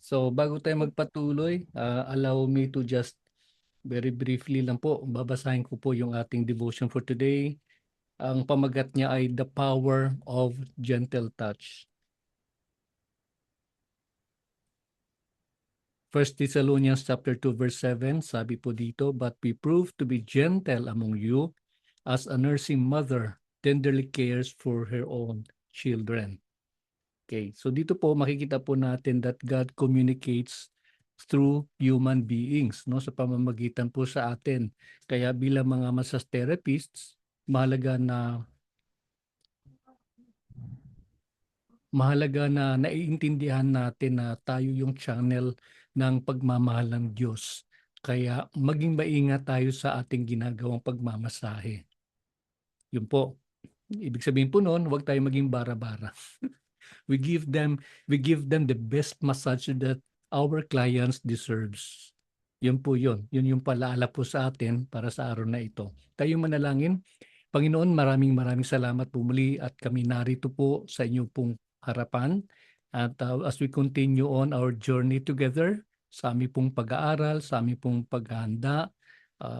So bago tayo magpatuloy, allow me to just very briefly lang po, babasahin ko po yung ating devotion for today. Ang pamagat niya ay The Power of Gentle Touch. 1 Thessalonians chapter 2 verse 7, sabi po dito, "But we prove to be gentle among you as a nursing mother tenderly cares for her own children." Okay, so dito po makikita po natin that God communicates through human beings, no, sa pamamagitan po sa atin. Kaya bilang mga massage therapists, mahalaga na naiintindihan natin na tayo yung channel ng pagmamahal ng Diyos. Kaya maging maingat tayo sa ating ginagawang pagmamasahe. Yun po. Ibig sabihin po noon, huwag tayo maging bara-bara. We give them the best massage that our clients deserves. Yun po yun. Yun yung palaala po sa atin para sa araw na ito. Tayo manalangin. Panginoon, maraming maraming salamat po muli at kami narito po sa inyong pong harapan. At as we continue on our journey together, sa aming pong pag-aaral, sa aming pong paghahanda,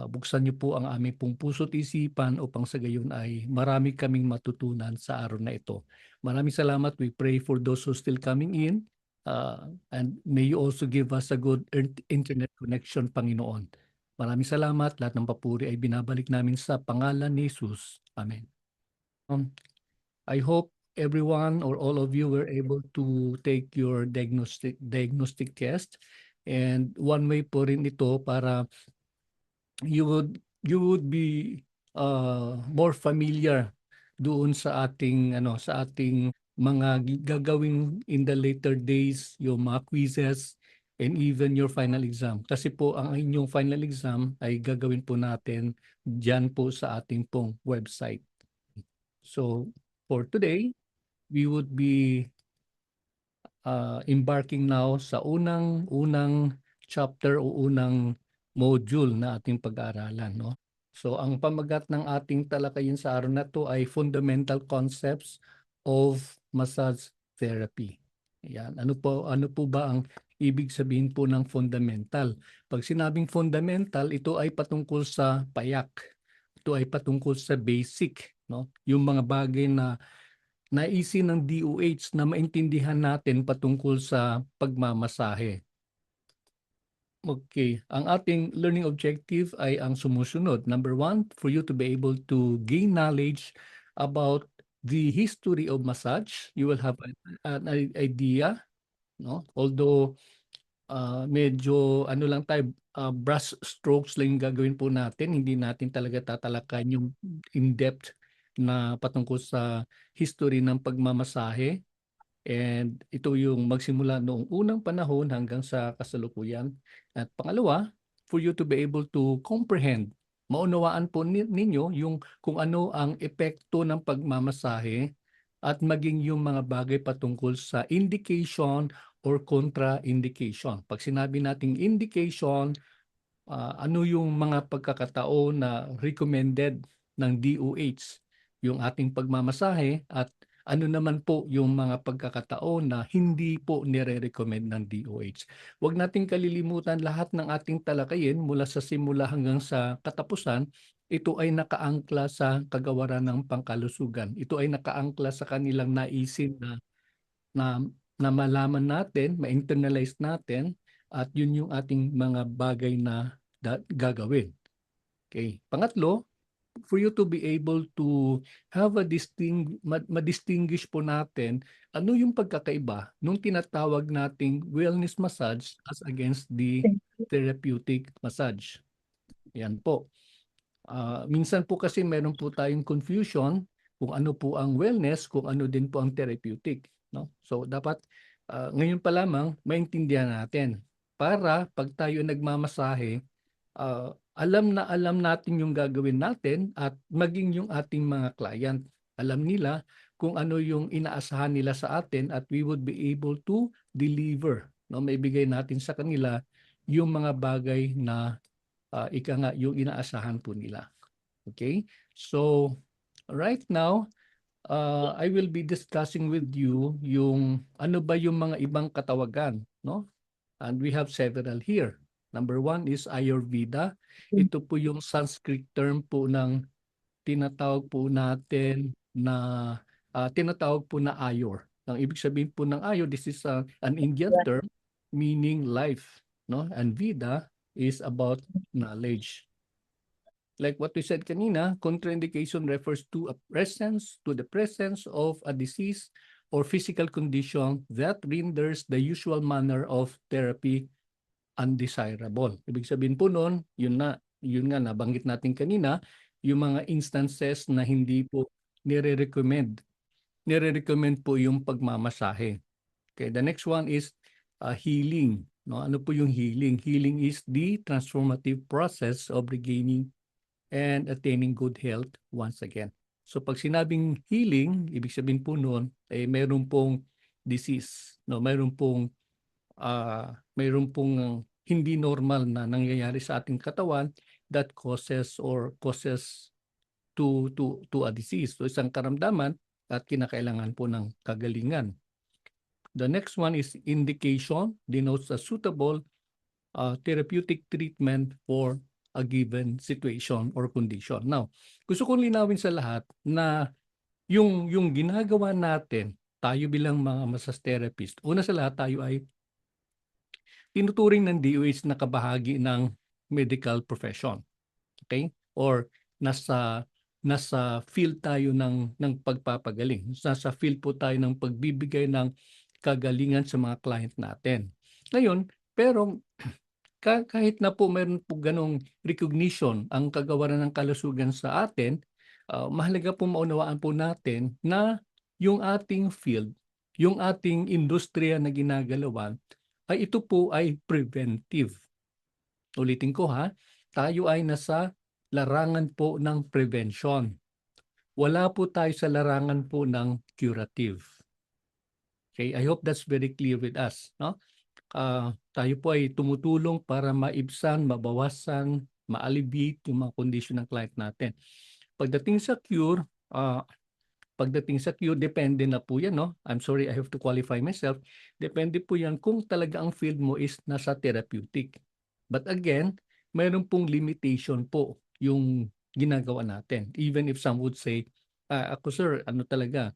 buksan niyo po ang aming pong puso't isipan upang sa gayon ay marami kaming matutunan sa araw na ito. Maraming salamat. We pray for those who still coming in. And may you also give us a good internet connection, Panginoon. Maraming salamat. Lahat ng papuri ay binabalik namin sa pangalan ni Jesus. Amen. I hope everyone or all of you were able to take your diagnostic test. And one way po rin ito para you would be more familiar doon sa ating mga gagawin in the later days, yung mga quizzes and even your final exam. Kasi po ang inyong final exam ay gagawin po natin diyan po sa ating pong website. So for today, we would be embarking now sa unang chapter o unang module na ating pag-aaralan, no? So ang pamagat ng ating talakayin sa araw na to ay fundamental concepts of massage therapy. Yan. Ano po ba ang ibig sabihin po ng fundamental? Pag sinabing fundamental, ito ay patungkol sa payak. Ito ay patungkol sa basic, no? Yung mga bagay na naisin ng DOH na maintindihan natin patungkol sa pagmamasahe. Okay, ang ating learning objective ay ang sumusunod. Number 1, for you to be able to gain knowledge about the history of massage. You will have an idea, no? Although medyo ano lang tayo, brush strokes lang yung gagawin po natin. Hindi natin talaga tatalakayan yung in-depth na patungkol sa history ng pagmamasahe. And ito yung magsimula noong unang panahon hanggang sa kasalukuyan. At pangalawa, for you to be able to comprehend, maunawaan po ninyo yung kung ano ang epekto ng pagmamasahe at maging yung mga bagay patungkol sa indication or contraindication. Pag sinabi nating indication, ano yung mga pagkakataon na recommended ng DOH, yung ating pagmamasahe, at ano naman po yung mga pagkakataon na hindi po nire-recommend ng DOH. Huwag nating kalilimutan lahat ng ating talakayin mula sa simula hanggang sa katapusan, ito ay nakaangkla sa kagawaran ng pangkalusugan. Ito ay nakaangkla sa kanilang naisin na, na malaman natin, ma-internalize natin, at yun yung ating mga bagay na gagawin. Okay. Pangatlo, for you to be able to have a ma-distinguish po natin ano yung pagkakaiba nung tinatawag nating wellness massage as against the therapeutic massage. Yan po. Minsan po kasi meron po tayong confusion kung ano po ang wellness, kung ano din po ang therapeutic, no? So dapat ngayon pa lamang maintindihan natin para pag tayo nagmamasahe, alam natin yung gagawin natin at maging yung ating mga client, alam nila kung ano yung inaasahan nila sa atin at we would be able to deliver, no? Maibigay natin sa kanila yung mga bagay na ika nga yung inaasahan po nila. Okay? So, right now, I will be discussing with you yung ano ba yung mga ibang katawagan, no? And we have several here. Number one is Ayurveda. Ito po yung Sanskrit term po ng tinatawag po natin na tinatawag po na Ayur. Ang ibig sabihin po ng Ayur, this is an Indian term meaning life, no? And Veda is about knowledge. Like what we said kanina, contraindication refers to the presence of a disease or physical condition that renders the usual manner of therapy undesirable. Ibig sabihin po noon, yun nga nabanggit natin kanina, yung mga instances na hindi po nire-recommend. Nire-recommend po yung pagmamasahe. Okay, the next one is healing. No, ano po yung healing? Healing is the transformative process of regaining and attaining good health once again. So pag sinabing healing, ibig sabihin po noon ay mayroon pong disease, no, mayroon pong hindi normal na nangyayari sa ating katawan that causes to a disease. So isang karamdaman at kinakailangan po ng kagalingan. The next one is indication, denotes a suitable therapeutic treatment for a given situation or condition. Now, gusto kong linawin sa lahat na yung ginagawa natin, tayo bilang mga massage therapist, una sa lahat tayo ay tinuturing ng DOH na kabahagi ng medical profession. Okay? Or nasa field tayo ng pagpapagaling. Nasa field po tayo ng pagbibigay ng kagalingan sa mga client natin. Ngayon, pero kahit na po mayroon po ganong recognition ang kagawaran ng kalusugan sa atin, mahalaga po maunawaan po natin na yung ating field, yung ating industriya na ginagalawan, ay ito po ay preventive. Ulitin ko ha, tayo ay nasa larangan po ng prevention. Wala po tayo sa larangan po ng curative. Okay, I hope that's very clear with us, no? Tayo po ay tumutulong para maibsan, mabawasan, ma-alleviate yung mga condition ng client natin. Pagdating sa cure, depende na po yan, no? I'm sorry, I have to qualify myself. Depende po yan kung talaga ang field mo is nasa therapeutic. But again, mayroon pong limitation po yung ginagawa natin. Even if some would say, ako sir, ano talaga,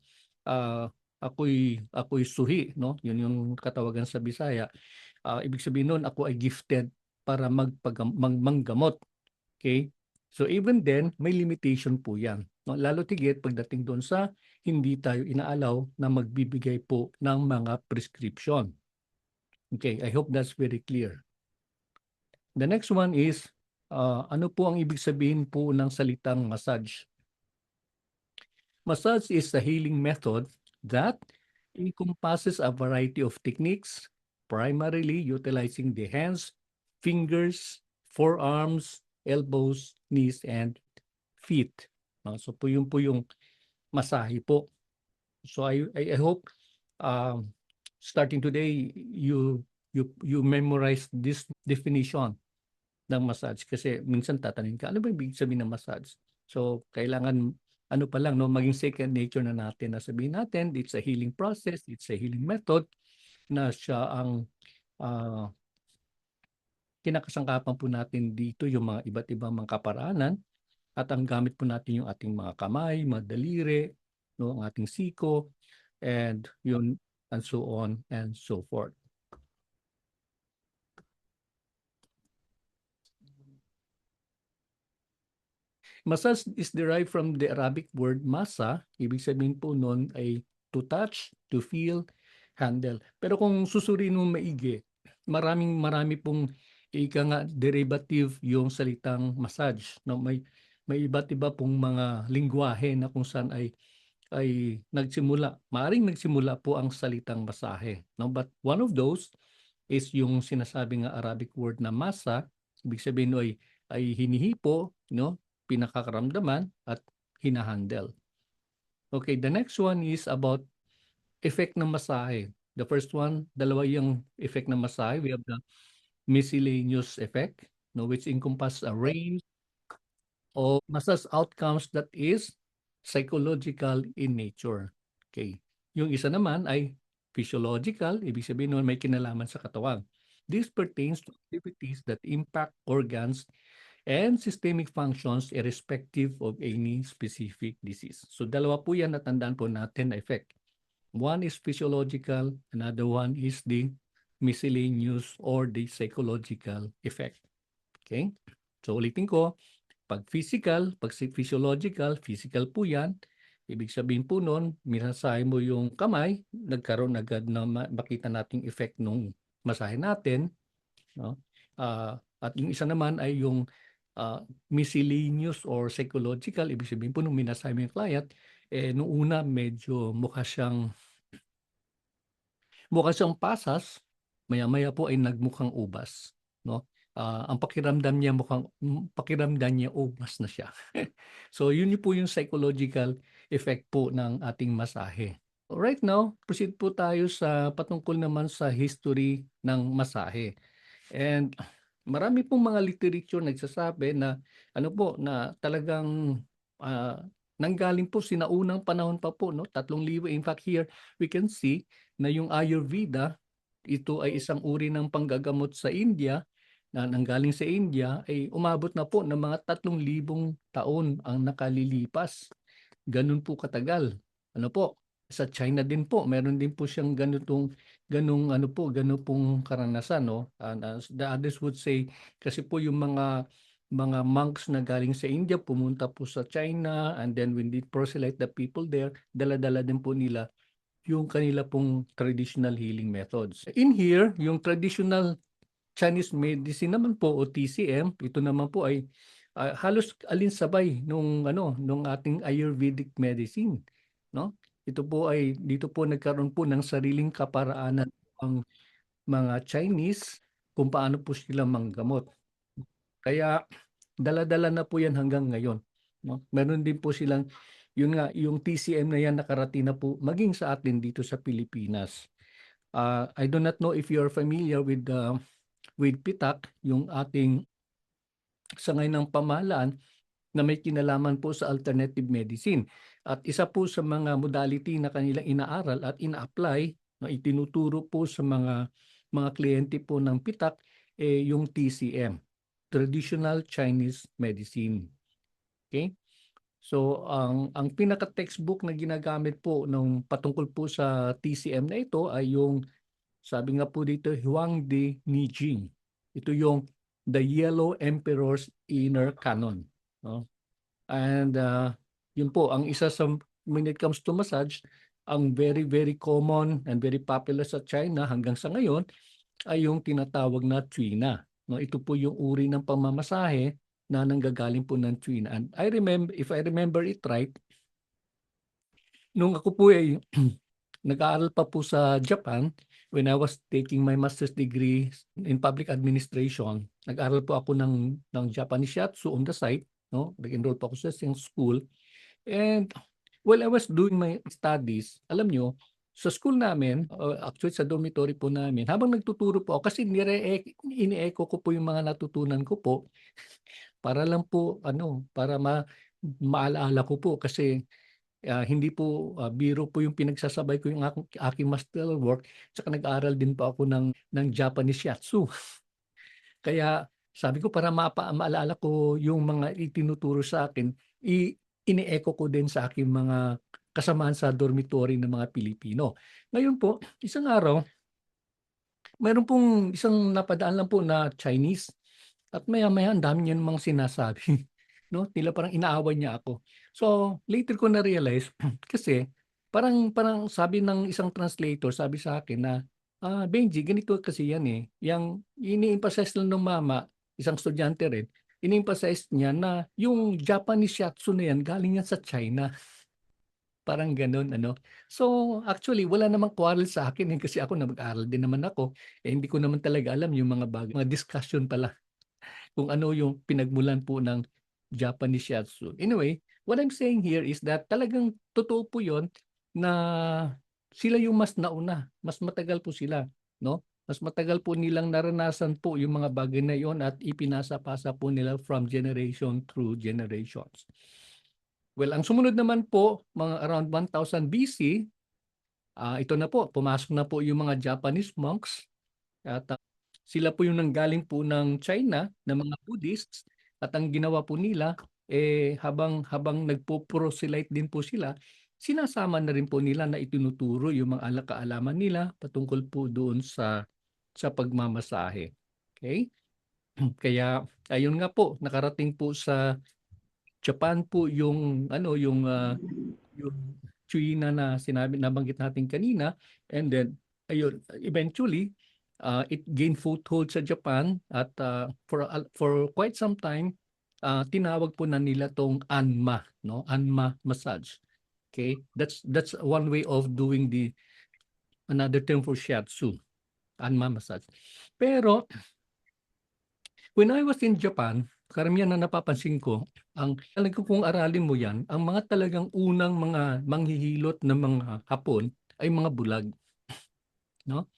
ako'y suhi, no? Yun yung katawagan sa Bisaya. Ibig sabihin nun, ako ay gifted para manggamot. Okay? So even then, may limitation po yan. No? Lalo tigit pagdating doon sa hindi tayo inaalaw na magbibigay po ng mga prescription. Okay, I hope that's very clear. The next one is, ano po ang ibig sabihin po ng salitang massage? Massage is a healing method that encompasses a variety of techniques, primarily utilizing the hands, fingers, forearms, elbows, knees, and feet. So po yung masahe po. So I hope starting today you memorize this definition ng massage kasi minsan tatanungin ka, ano ba ibig sabihin ng massage? So kailangan ano pa lang, no, maging second nature na natin na sabihin natin it's a healing process, it's a healing method na siya ang kinakasangkapan po natin dito yung mga iba't ibang mga kaparaanan at ang gamit po natin yung ating mga kamay, mga daliri, no, ang ating siko, and yun, and so on and so forth. Massage is derived from the Arabic word masa. Ibig sabihin po nun ay to touch, to feel, handle. Pero kung susuriin mo maigi, marami pong ika nga derivative yung salitang massage. No? May iba't iba pong mga lingwahe na kung saan ay nagsimula. Maaring nagsimula po ang salitang masahe. No? But one of those is yung sinasabing Arabic word na masa. Ibig sabihin ay hinihipo, no? Pinakakaramdaman at hinahandle. Okay, the next one is about effect ng masahe. The first one, dalawa yung effect ng masahe. We have the miscellaneous effect, no, which encompass a range of massage outcomes that is psychological in nature. Okay. Yung isa naman ay physiological, ibig sabihin nun may kinalaman sa katawan. This pertains to activities that impact organs and systemic functions irrespective of any specific disease. So dalawa po yan na tandaan po natin na effect. One is physiological, another one is the miscellaneous or the psychological effect. Okay? So ulitin ko, pag physiological, physical po yan. Ibig sabihin po nun, minasahe mo yung kamay, nagkaroon agad na makita nating effect nung masahe natin. No? At yung isa naman ay yung miscellaneous or psychological. Ibig sabihin po nung minasahe mo yung client, nung una medyo mukha siyang pasas, maya-maya po ay nagmukhang ubas, no? Ang pakiramdam niya ubas na siya. So yun po yung psychological effect po ng ating masahe. Right now, proceed po tayo sa patungkol naman sa history ng masahe. And marami pong mga literature nagsasabi na ano po na talagang nanggaling po sinaunang panahon pa po, no, 3,000. In fact, here we can see na yung Ayurveda, ito ay isang uri ng panggagamot sa India na nanggaling sa India, ay umabot na po ng mga 3,000 taon ang nakalilipas. Ganun po katagal. Ano po, sa China din po, meron din po siyang ganung pong karanasan, no? The others would say, kasi po yung mga monks na galing sa India pumunta po sa China, and then when they proselyte the people there, dala-dala din po nila yung kanila pong traditional healing methods. In here, yung traditional Chinese medicine naman po o TCM, ito naman po ay halos alinsabay nung ating Ayurvedic medicine, no? Ito po ay dito po nagkaroon po ng sariling kaparaanan ang mga Chinese kung paano po sila manggamot. Kaya dala-dala na po 'yan hanggang ngayon, no? Meron din po silang yun nga, yung TCM na 'yan nakarating na po maging sa atin dito sa Pilipinas. I do not know if you're familiar with PITAC, yung ating sangay ng pamahalaan na may kinalaman po sa alternative medicine. At isa po sa mga modality na kanilang inaaral at ina-apply na itinuturo po sa mga kliyente po ng PITAC yung TCM, Traditional Chinese Medicine. Okay? So ang pinaka textbook na ginagamit po nung patungkol po sa TCM na ito ay yung sabi nga po dito Huangdi Nijing. Ito yung The Yellow Emperor's Inner Canon, no? And yun po ang isa sa when it comes to massage, ang very very common and very popular sa China hanggang sa ngayon ay yung tinatawag na Tuina. No, ito po yung uri ng pamamasahe na nanggagaling po ng Tuina. And if I remember it right, nung ako po ay nag-aaral pa po sa Japan, when I was taking my master's degree in public administration, nag-aaral po ako ng Japanese shiatsu on the side, no? Nag-enroll po ako sa isang school. And while I was doing my studies, alam nyo, sa school namin, actually sa dormitory po namin, habang nagtuturo po ako, kasi ini-echo ko po yung mga natutunan ko po, para lang po, para maalaala ko po, kasi hindi po biro po yung pinagsasabay ko yung aking master work, tsaka nag-aral din po ako ng Japanese shiatsu. Kaya sabi ko para maalala ko yung mga itinuturo sa akin, ini-echo ko din sa aking mga kasamahan sa dormitory ng mga Pilipino. Ngayon po, isang araw, mayroon pong isang napadaan lang po na Chinese at maya-maya ang dami niya namang sinasabi. No? Tila parang inaaway niya ako. So later ko na-realize kasi parang sabi ng isang translator, sabi sa akin na, Benji, ganito kasi yan eh. Yang ini-emphasize lang ng mama, isang estudyante rin, ini-emphasize niya na yung Japanese shiatsu na yan galing yan sa China. Parang gano'n ano. So actually wala namang quarrel sa akin, kasi ako na mag-aral din naman ako, hindi ko naman talaga alam yung mga bagay, mga discussion pala kung ano yung pinagmulan po ng Japanese shiatsu. Anyway, what I'm saying here is that talagang totoo po 'yon na sila yung mas nauna, mas matagal po sila, no? Mas matagal po nilang naranasan po yung mga bagay na 'yon at ipinasa-pasa po nila from generation through generations. Well, ang sumunod naman po, mga around 1000 BC, ito na po, pumasok na po yung mga Japanese monks at Sila po yung nanggaling po ng China na mga Buddhists at ang ginawa po nila habang nagpo-proselyte din po sila, sinasama na rin po nila na itinuturo yung mga kaalaman nila patungkol po doon sa pagmamasahe. Okay? Kaya ayun nga po, nakarating po sa Japan po yung China na sinabi nabanggit natin kanina, and then ayun eventually it gained foothold sa Japan at for quite some time tinawag po na nila tong Anma, no? Anma massage. Okay? That's one way of doing the another term for shiatsu, Anma massage. Pero when I was in Japan, karamihan na napapansin ko, ang talagang kung aralin mo yan, ang mga talagang unang mga manghihilot ng mga Hapon ay mga bulag, no?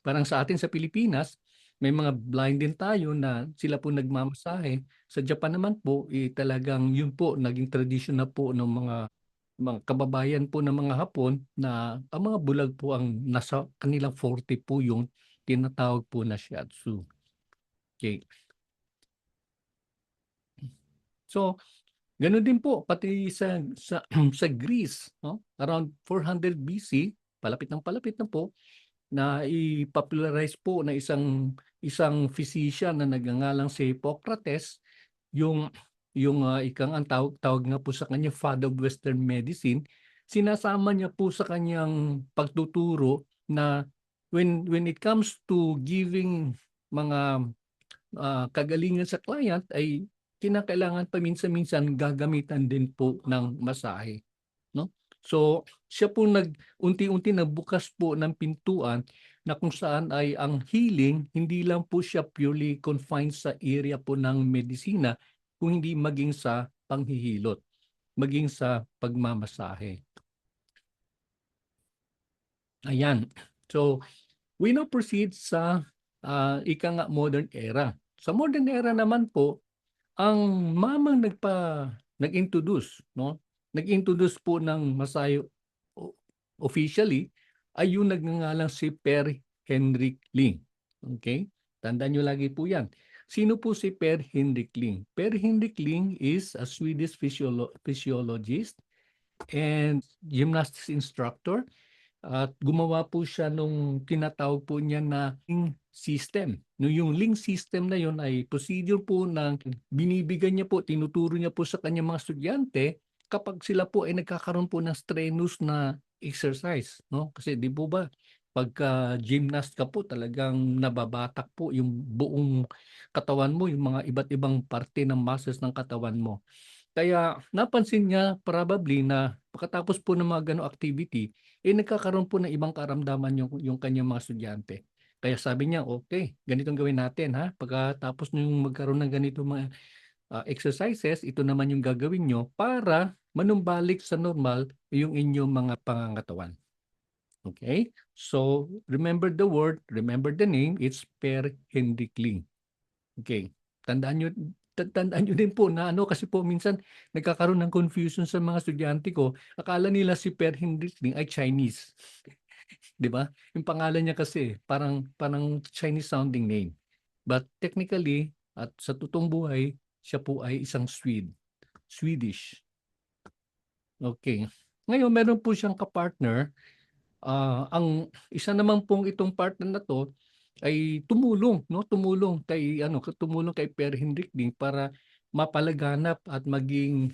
Parang sa atin sa Pilipinas, may mga blind din tayo na sila po nagmamasahe. Sa Japan naman po, talagang yun po, naging tradition na po ng mga kababayan po ng mga Hapon na ang mga bulag po ang nasa kanilang forte po yung tinatawag po na shiatsu. Okay. So, gano'n din po pati sa sa Greece, no? Around 400 BC, palapit na po na i-popularize po na isang physician na nagngangalang si Hippocrates yung ang tawag nga po sa kanya Father of Western Medicine. Sinasama niya po sa kanyang pagtuturo na when it comes to giving mga kagalingan sa client ay kinakailangan paminsan-minsan gagamitan din po ng masahe, no? So, siya po unti-unti nagbukas po ng pintuan na kung saan ay ang healing hindi lang po siya purely confined sa area po ng medisina, kung hindi maging sa panghihilot, maging sa pagmamasahe. Ayan. So, we now proceed sa ika nga modern era. Sa modern era naman po, ang mamang nag-introduce, no? Nag-introduce po ng Masayo officially ay yung nagngangalang si Per Henrik Ling. Okay? Tandaan nyo lagi po yan. Sino po si Per Henrik Ling? Per Henrik Ling is a Swedish physiologist and gymnastics instructor at gumawa po siya nung tinatawag po niya na link system. No, yung link system na yon ay procedure po ng binibigyan niya po, tinuturo niya po sa kanyang mga estudyante kapag sila po ay nagkakaroon po ng strenuous na exercise. No? Kasi di po ba, pagka gymnast ka po, talagang nababatak po yung buong katawan mo, yung mga iba't ibang parte ng muscles ng katawan mo. Kaya napansin niya probably na pagkatapos po ng mga ganong activity, nagkakaroon po ng ibang karamdaman yung kanyang mga estudyante. Kaya sabi niya, okay, ganitong gawin natin ha. Pagkatapos nyung magkaroon ng ganito mga exercises, ito naman yung gagawin nyo para manumbalik sa normal yung inyong mga pangangatawan. Okay? So, remember the word, remember the name, it's Per Henrik Ling. Okay. Tandaan nyo din po na kasi po minsan nagkakaroon ng confusion sa mga estudyante ko. Akala nila si Per Hendrik Ling ay Chinese. 'Di ba? Yung pangalan niya kasi parang Chinese sounding name. But technically at sa totoong buhay, siya po ay isang Swedish. Okay. Ngayon meron po siyang kapartner. Ang isa naman pong itong partner na 'to ay tumulong kay Per Hendrik Ding para mapalaganap at maging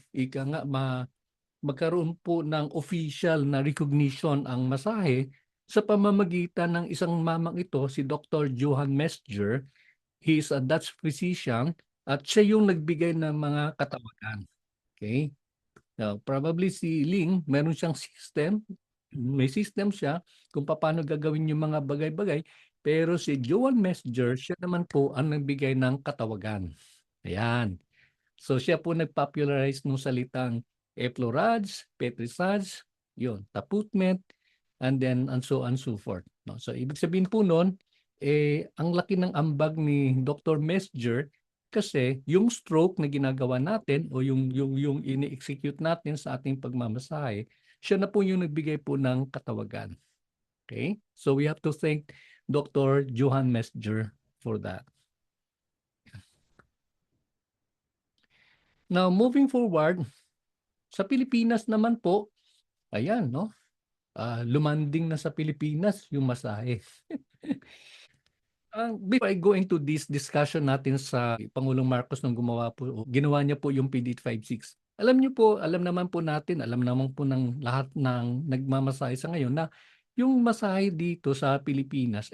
magkaroon po ng official na recognition ang masahe sa pamamagitan ng isang mamang ito, si Dr. Johan Mesger. He is a Dutch physician at siya yung nagbigay ng mga katawagan. Okay? Now, probably si Ling, meron siyang system, may system siya kung paano gagawin yung mga bagay-bagay, pero si Johan Mesger, siya naman po ang nagbigay ng katawagan. Ayan. So siya po nag-popularize ng salitang effleurage, pétrissage, yun, taputment, and then and so on so forth. No? So ibig sabihin po noon, ang laki ng ambag ni Dr. Mesger kasi yung stroke na ginagawa natin o yung ini-execute natin sa ating pagmamasahe, siya na po yung nagbigay po ng katawagan. Okay? So we have to thank Dr. Johan Mesger for that. Now, moving forward, sa Pilipinas naman po, ayan, no? Lumanding na sa Pilipinas yung masahe. Before I go into this discussion natin sa Pangulong Marcos nung ginawa niya po yung PDET 56. Alam niyo po, alam naman po natin, alam naman po ng lahat ng nagmamasahe sa ngayon na yung masahe dito sa Pilipinas,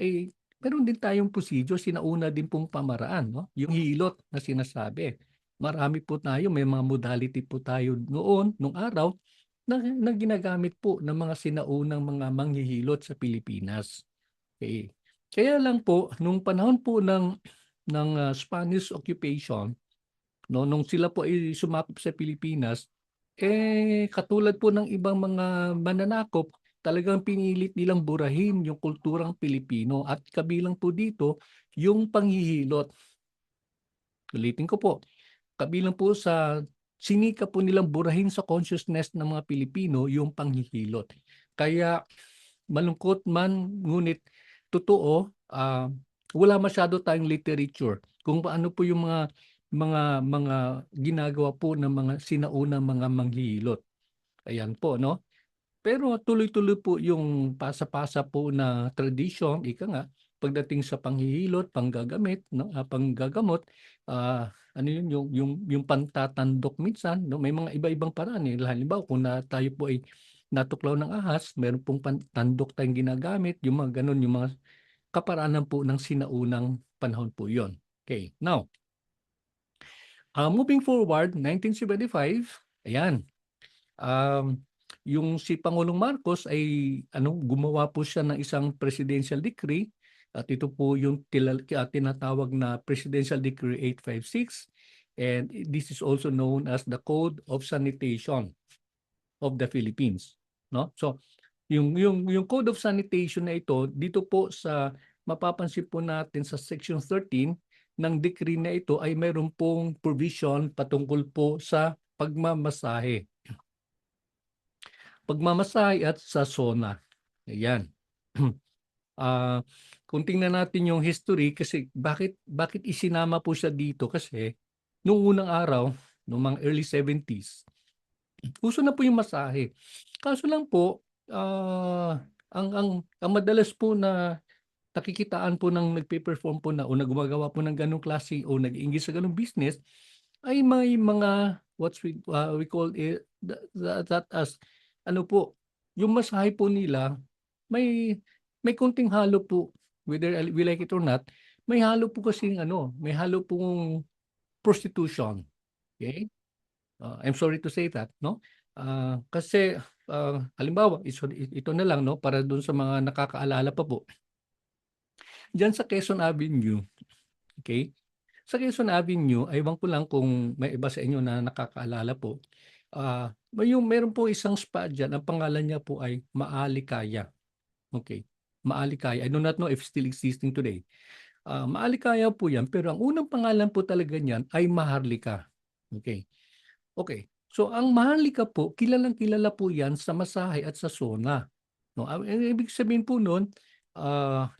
meron din tayong procedure, sinauna din pong pamaraan, no? Yung hilot na sinasabi. Marami po tayo, may mga modality po tayo noon, nung araw, na ginagamit po ng mga sinaunang mga manghihilot sa Pilipinas. Okay. Kaya lang po nung panahon po ng Spanish occupation, no, nung sila po ay sumakop sa Pilipinas, katulad po ng ibang mga mananakop, talagang pinilit nilang burahin yung kulturang Pilipino at kabilang po dito yung panghihilot. Ulitin ko po, kabilang po sa sinika po nilang burahin sa consciousness ng mga Pilipino yung panghihilot. Kaya malungkot man, ngunit totoo, wala masyado tayong literature kung paano po yung mga ginagawa po ng mga sinaunang mga manghihilot. Ayan po, no? Pero tuloy-tuloy po yung pasa-pasa po na tradisyon, ika nga, pagdating sa panghihilot, panggagamit, no, panggagamot, ano yun, yung pantatandok minsan, no, may mga iba-ibang paraan eh. Halimbawa, kung tayo po ay natuklaw ng ahas, meron pong tandok tayong ginagamit, yung mga ganun, yung mga kaparaanan po ng sinaunang panahon po yon. Okay, now, moving forward, 1975, ayan, um, yung si Pangulong Marcos ay gumawa po siya ng isang presidential decree at ito po yung tinatawag na Presidential Decree 856 and this is also known as the Code of Sanitation of the Philippines, no? So yung Code of Sanitation na ito dito po sa mapapansin po natin sa Section 13 ng decree na ito ay mayroon pong provision patungkol po sa pagmamasahe. Pagmamasahe at sa SONA. Ayan. Ah, kung tingnan natin yung history kasi bakit isinama po siya dito kasi nung unang araw, nung mga early 70s, uso na po yung masahe. Kaso lang po, ang madalas po na nakikitaan po ng nagpe-perform po na o na gumagawa po ng ganong klase o nag-iingit sa ganong business ay may mga we call it that as ano po, yung masahe po nila may konting halo po, whether we like it or not, may halo po kasing may halo pong prostitution. Okay? I'm sorry to say that, no? Kasi halimbawa, ito na lang, no, para doon sa mga nakakaalala pa po. Diyan sa Quezon Avenue, okay? Sa Quezon Avenue, ewan ko lang kung may iba sa inyo na nakakaalala po. Meron po isang spa diyan, ang pangalan niya po ay Maalikaya. Okay. Maalikaya. I do not know if still existing today. Maalikaya po 'yan, pero ang unang pangalan po talaga niyan ay Maharlika. Okay. Okay. So ang Maharlika po, kilalang-kilala po 'yan sa masahe at sa sauna. No, ibig sabihin po noon,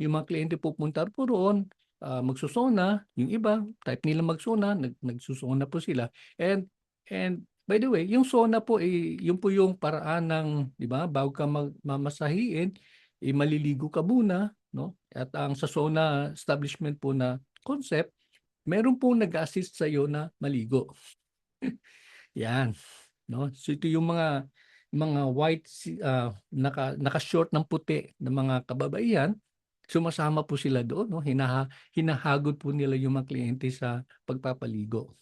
yung mga kliyente pupunta po roon, magsusona, yung iba, type nila magsona, nagsusona po sila. And by the way, yung sauna po, yun po yung paraan ng, di ba, bago ka mamasahiin, maliligo ka muna, no? At ang sa sauna establishment po na concept, meron po nag-assist sa iyo na maligo. Yan. No? So ito yung mga white naka-short ng puti ng mga kababaihan, sumasama po sila doon, no? Hinahagod po nila yung mga kliyente sa pagpapaligo.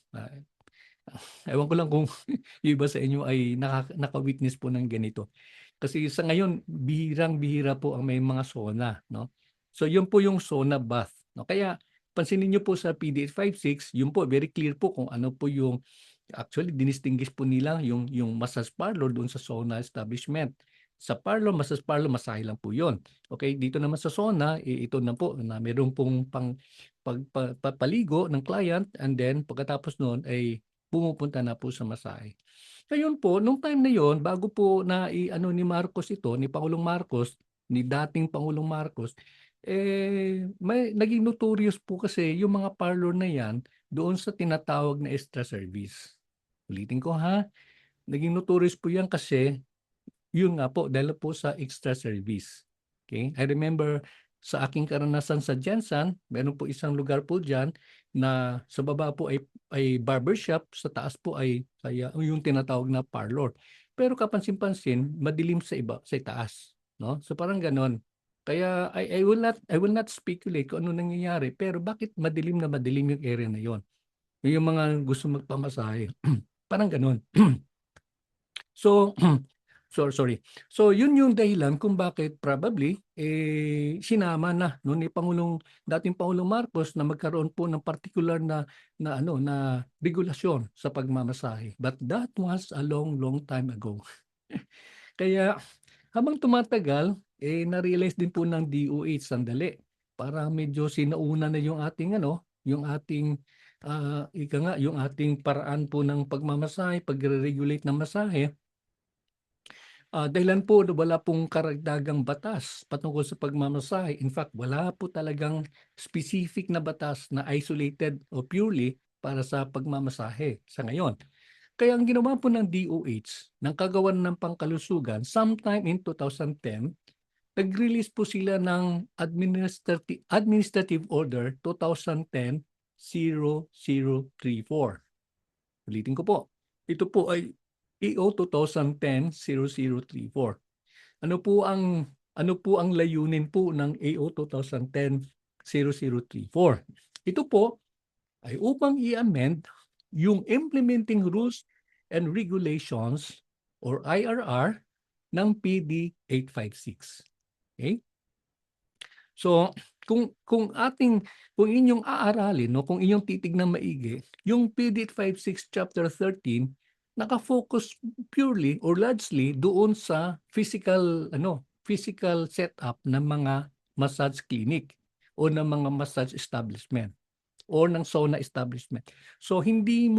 Ewan ko lang kung yung iba sa inyo ay naka-witness po ng ganito. Kasi sa ngayon, bihirang-bihira po ang may mga sauna, no? So yun po yung sauna bath, no? Kaya pansinin niyo po sa PDET 56, yun po very clear po kung ano po yung actually dinistinguish po nila yung massage parlor doon sa sauna establishment. Sa parlor, massage parlor, masahe lang po yun. Okay, dito naman sa sauna, ito na po na meron pong pagpapaligo ng client and then pagkatapos noon ay pumupunta na po sa masahe. Ngayon po, nung time na yon, bago po na ni Marcos ito, ni Pangulong Marcos, ni dating Pangulong Marcos, naging notorious po kasi yung mga parlor na yan doon sa tinatawag na extra service. Ulitin ko ha, naging notorious po yan kasi yun nga po, dahil po sa extra service. Okay? I remember sa aking karanasan sa Jensen, meron po isang lugar po diyan na sa baba po ay barbershop, sa taas po ay kaya yung tinatawag na parlor. Pero kapansin-pansin, madilim sa iba, sa itaas, no? So parang ganon. Kaya I will not speculate kung ano nangyayari, pero bakit madilim na madilim yung area na yon? Yung mga gusto magpamasahe. Parang ganon. So, sorry. So, yun yung dahilan kung bakit probably sinama na no ni dating Pangulong Marcos na magkaroon po ng particular na regulasyon sa pagmamasahe. But that was a long time ago. Kaya habang tumatagal, na-realize din po ng DOH sandali. Para medyo sinauna na yung ating yung ating ika nga, yung ating paraan po ng pagmamasahe, pagre-regulate ng masahe. Dahilan po na wala pong karagdagang batas patungkol sa pagmamasahe. In fact, wala po talagang specific na batas na isolated o purely para sa pagmamasahe sa ngayon. Kaya ang ginawa po ng DOH ng kagawan ng pangkalusugan sometime in 2010, nag-release po sila ng Administrative Order 2010-0034. Ulitin ko po. Ito po ay EO 2010-0034. Ano po ang layunin po ng EO 2010-0034? Ito po ay upang i-amend yung Implementing Rules and Regulations or IRR ng PD 856. Okay? So, kung inyong aaralin, no, kung inyong titignan maigi, yung PD 856 Chapter 13 naka-focus purely or largely doon sa physical setup ng mga massage clinic o ng mga massage establishment or ng sauna establishment. So hindi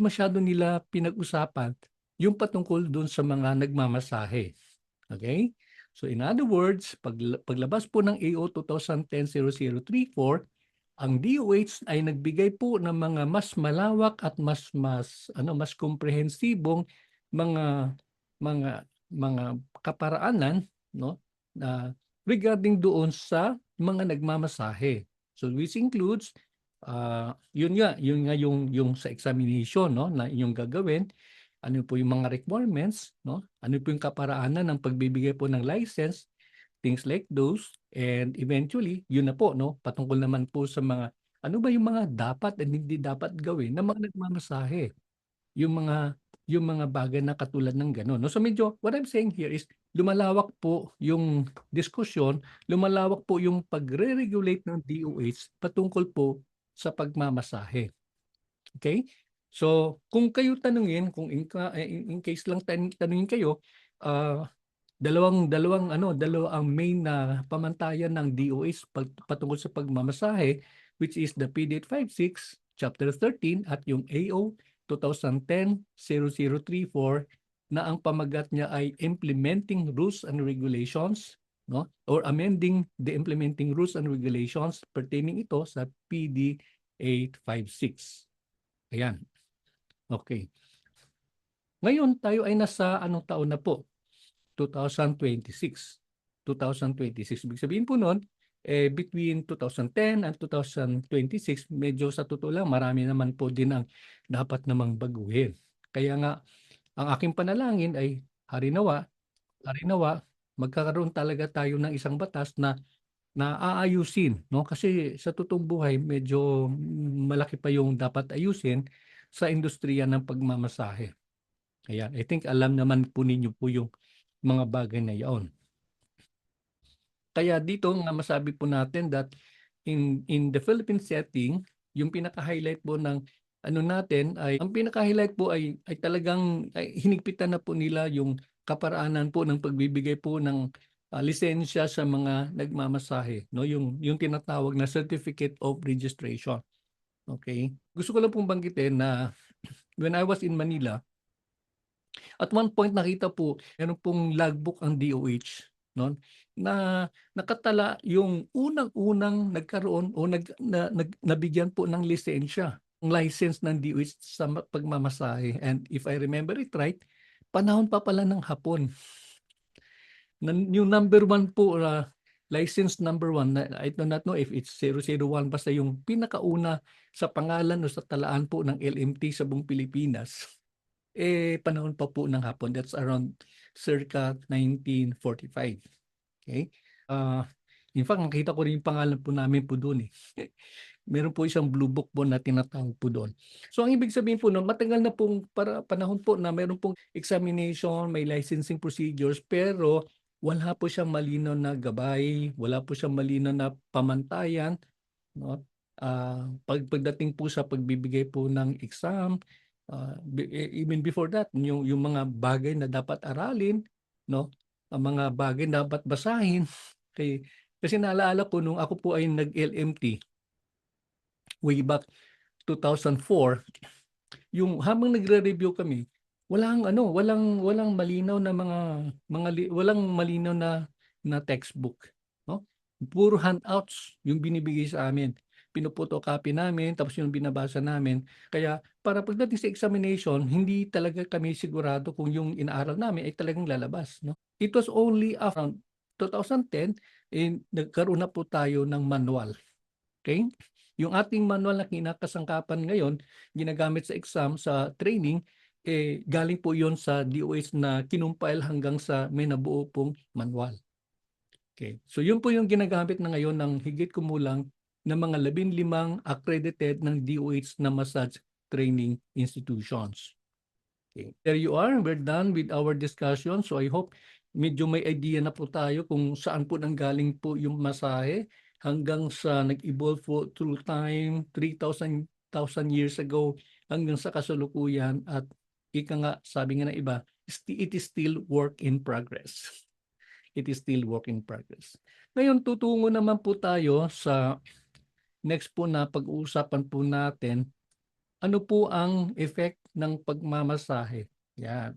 masyado nila pinag-usapan yung patungkol doon sa mga nagmamasahe. Okay? So in other words, paglabas po ng AO 2010-0034, ang DOH ay nagbigay po ng mga mas malawak at mas komprehensibong mga mga kaparaanan, no, na regarding doon sa mga nagmamasahe. So which includes yun nga yung sa examination, no, na inyong gagawin, ano po yung mga requirements, no? Ano po yung kaparaanan ng pagbibigay po ng license, things like those. And eventually, yun na po, no? Patungkol naman po sa mga, ano ba yung mga dapat at hindi dapat gawin ng mga nagmamasahe. Yung mga bagay na katulad ng gano'n. No? So medyo, what I'm saying here is, lumalawak po yung diskusyon, lumalawak po yung pagre-regulate ng DOH patungkol po sa pagmamasahe. Okay? So, kung kayo tanungin, kung in case lang tanungin kayo, dalawa ang main na pamantayan ng DOH patungkol sa pagmamasahe, which is the PD 856 Chapter 13 at yung AO 2010-0034 na ang pamagat niya ay Implementing Rules and Regulations, no, or amending the implementing rules and regulations pertaining ito sa PD 856. Ayan. Okay. Ngayon tayo ay nasa anong taon na po? 2026. 2026. Ibig sabihin po noon, between 2010 and 2026, medyo sa totoo lang, marami naman po din ang dapat namang baguhin. Kaya nga, ang aking panalangin ay harinawa, magkakaroon talaga tayo ng isang batas na aayusin, no? Kasi sa totoong buhay, medyo malaki pa yung dapat ayusin sa industriya ng pagmamasahe. Ayan, I think alam naman po ninyo po yung mga bagay na yaon. Kaya dito nga masabi po natin that in the Philippine setting, yung pinaka-highlight po ng ang pinaka-highlight po ay talagang hinigpitan na po nila yung kaparaanan po ng pagbibigay po ng lisensya sa mga nagmamasahe, no? Yung tinatawag na Certificate of Registration. Okay? Gusto ko lang pong banggitin na when I was in Manila, at one point nakita po, meron pong logbook ang DOH, no? na nakatala yung unang-unang nagkaroon o nabigyan po ng lisensya, ng license ng DOH sa pagmamasahe, and if I remember it right, panahon pa pala ng Hapon. Yung number 1 po, license number 1, I do not know if it's 001, basta yung pinakauna sa pangalan o sa talaan po ng LMT sa buong Pilipinas, panahon pa po ng Hapon. That's around circa 1945. Okay? In fact, nakita ko rin yung pangalan po namin po doon eh. Meron po isang blue book po na tinatawag po doon. So ang ibig sabihin po noon, matagal na pong panahon po na meron pong examination, may licensing procedures, pero wala po siyang malinaw na gabay, wala po siyang malinaw na pamantayan, no? Pagdating po sa pagbibigay po ng exam, even before that, yung mga bagay na dapat aralin, no? Ang mga bagay na dapat basahin. Kasi naalala ko nung ako po ay nag-LMT way back 2004, yung habang nagre-review kami, walang malinaw na walang malinaw na textbook, no? Puro handouts yung binibigay sa amin. Pino-photocopy namin, tapos yung binabasa namin. Kaya para pagdating sa examination, hindi talaga kami sigurado kung yung inaaral namin ay talagang lalabas, no? It was only around 2010, nagkaroon na po tayo ng manual. Okay? Yung ating manual na kinakasangkapan ngayon, ginagamit sa exam, sa training, galing po yon sa DOH na kinumpile hanggang sa may nabuo pong manual. Okay. So yun po yung ginagamit na ngayon ng higit kumulang ng mga 15 accredited ng DOH na massage training institutions. Okay. There you are. We're done with our discussion. So I hope medyo may idea na po tayo kung saan po nanggaling po yung masahe hanggang sa nag-evolve po through time, 3,000 years ago hanggang sa kasalukuyan, at ika nga, sabi nga ng iba, it is still work in progress. It is still work in progress. Ngayon, tutungo naman po tayo sa next po na pag-uusapan po natin, ano po ang effect ng pagmamasahe? Yan.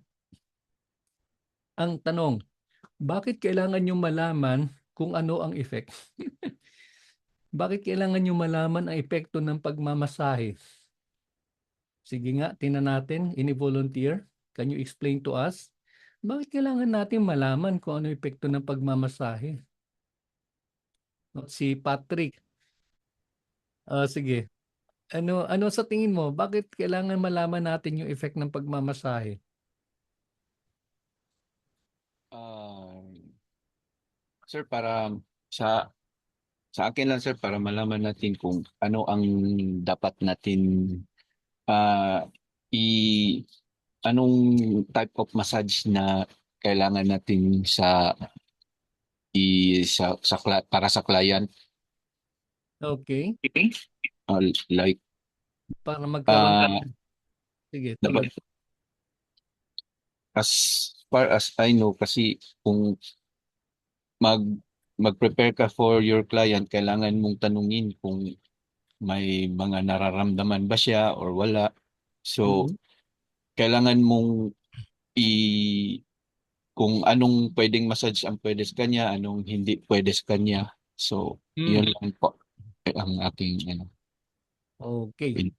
Ang tanong, bakit kailangan nyo malaman kung ano ang effect? Bakit kailangan nyo malaman ang epekto ng pagmamasahe? Sige nga, tingnan natin. Any volunteer? Can you explain to us? Bakit kailangan natin malaman kung ano epekto ng pagmamasahe? Si Patrick. Sige. Ano sa tingin mo? Bakit kailangan malaman natin yung effect ng pagmamasahe? Sir, para sa sa akin lang sir, para malaman natin kung ano ang dapat natin ah i anong type of massage na kailangan natin para sa client. Okay. Like Para magkaroon. uh, Sige, tuloy. dapat, as far as I know, kasi kung mag mag-prepare ka for your client, kailangan mong tanungin kung may mga nararamdaman ba siya or wala. So, Mhm. kailangan mong i kung anong pwedeng massage ang pwede sa kanya, anong hindi pwede sa kanya. So, yun Mm. lang po ang aking Okay. pin-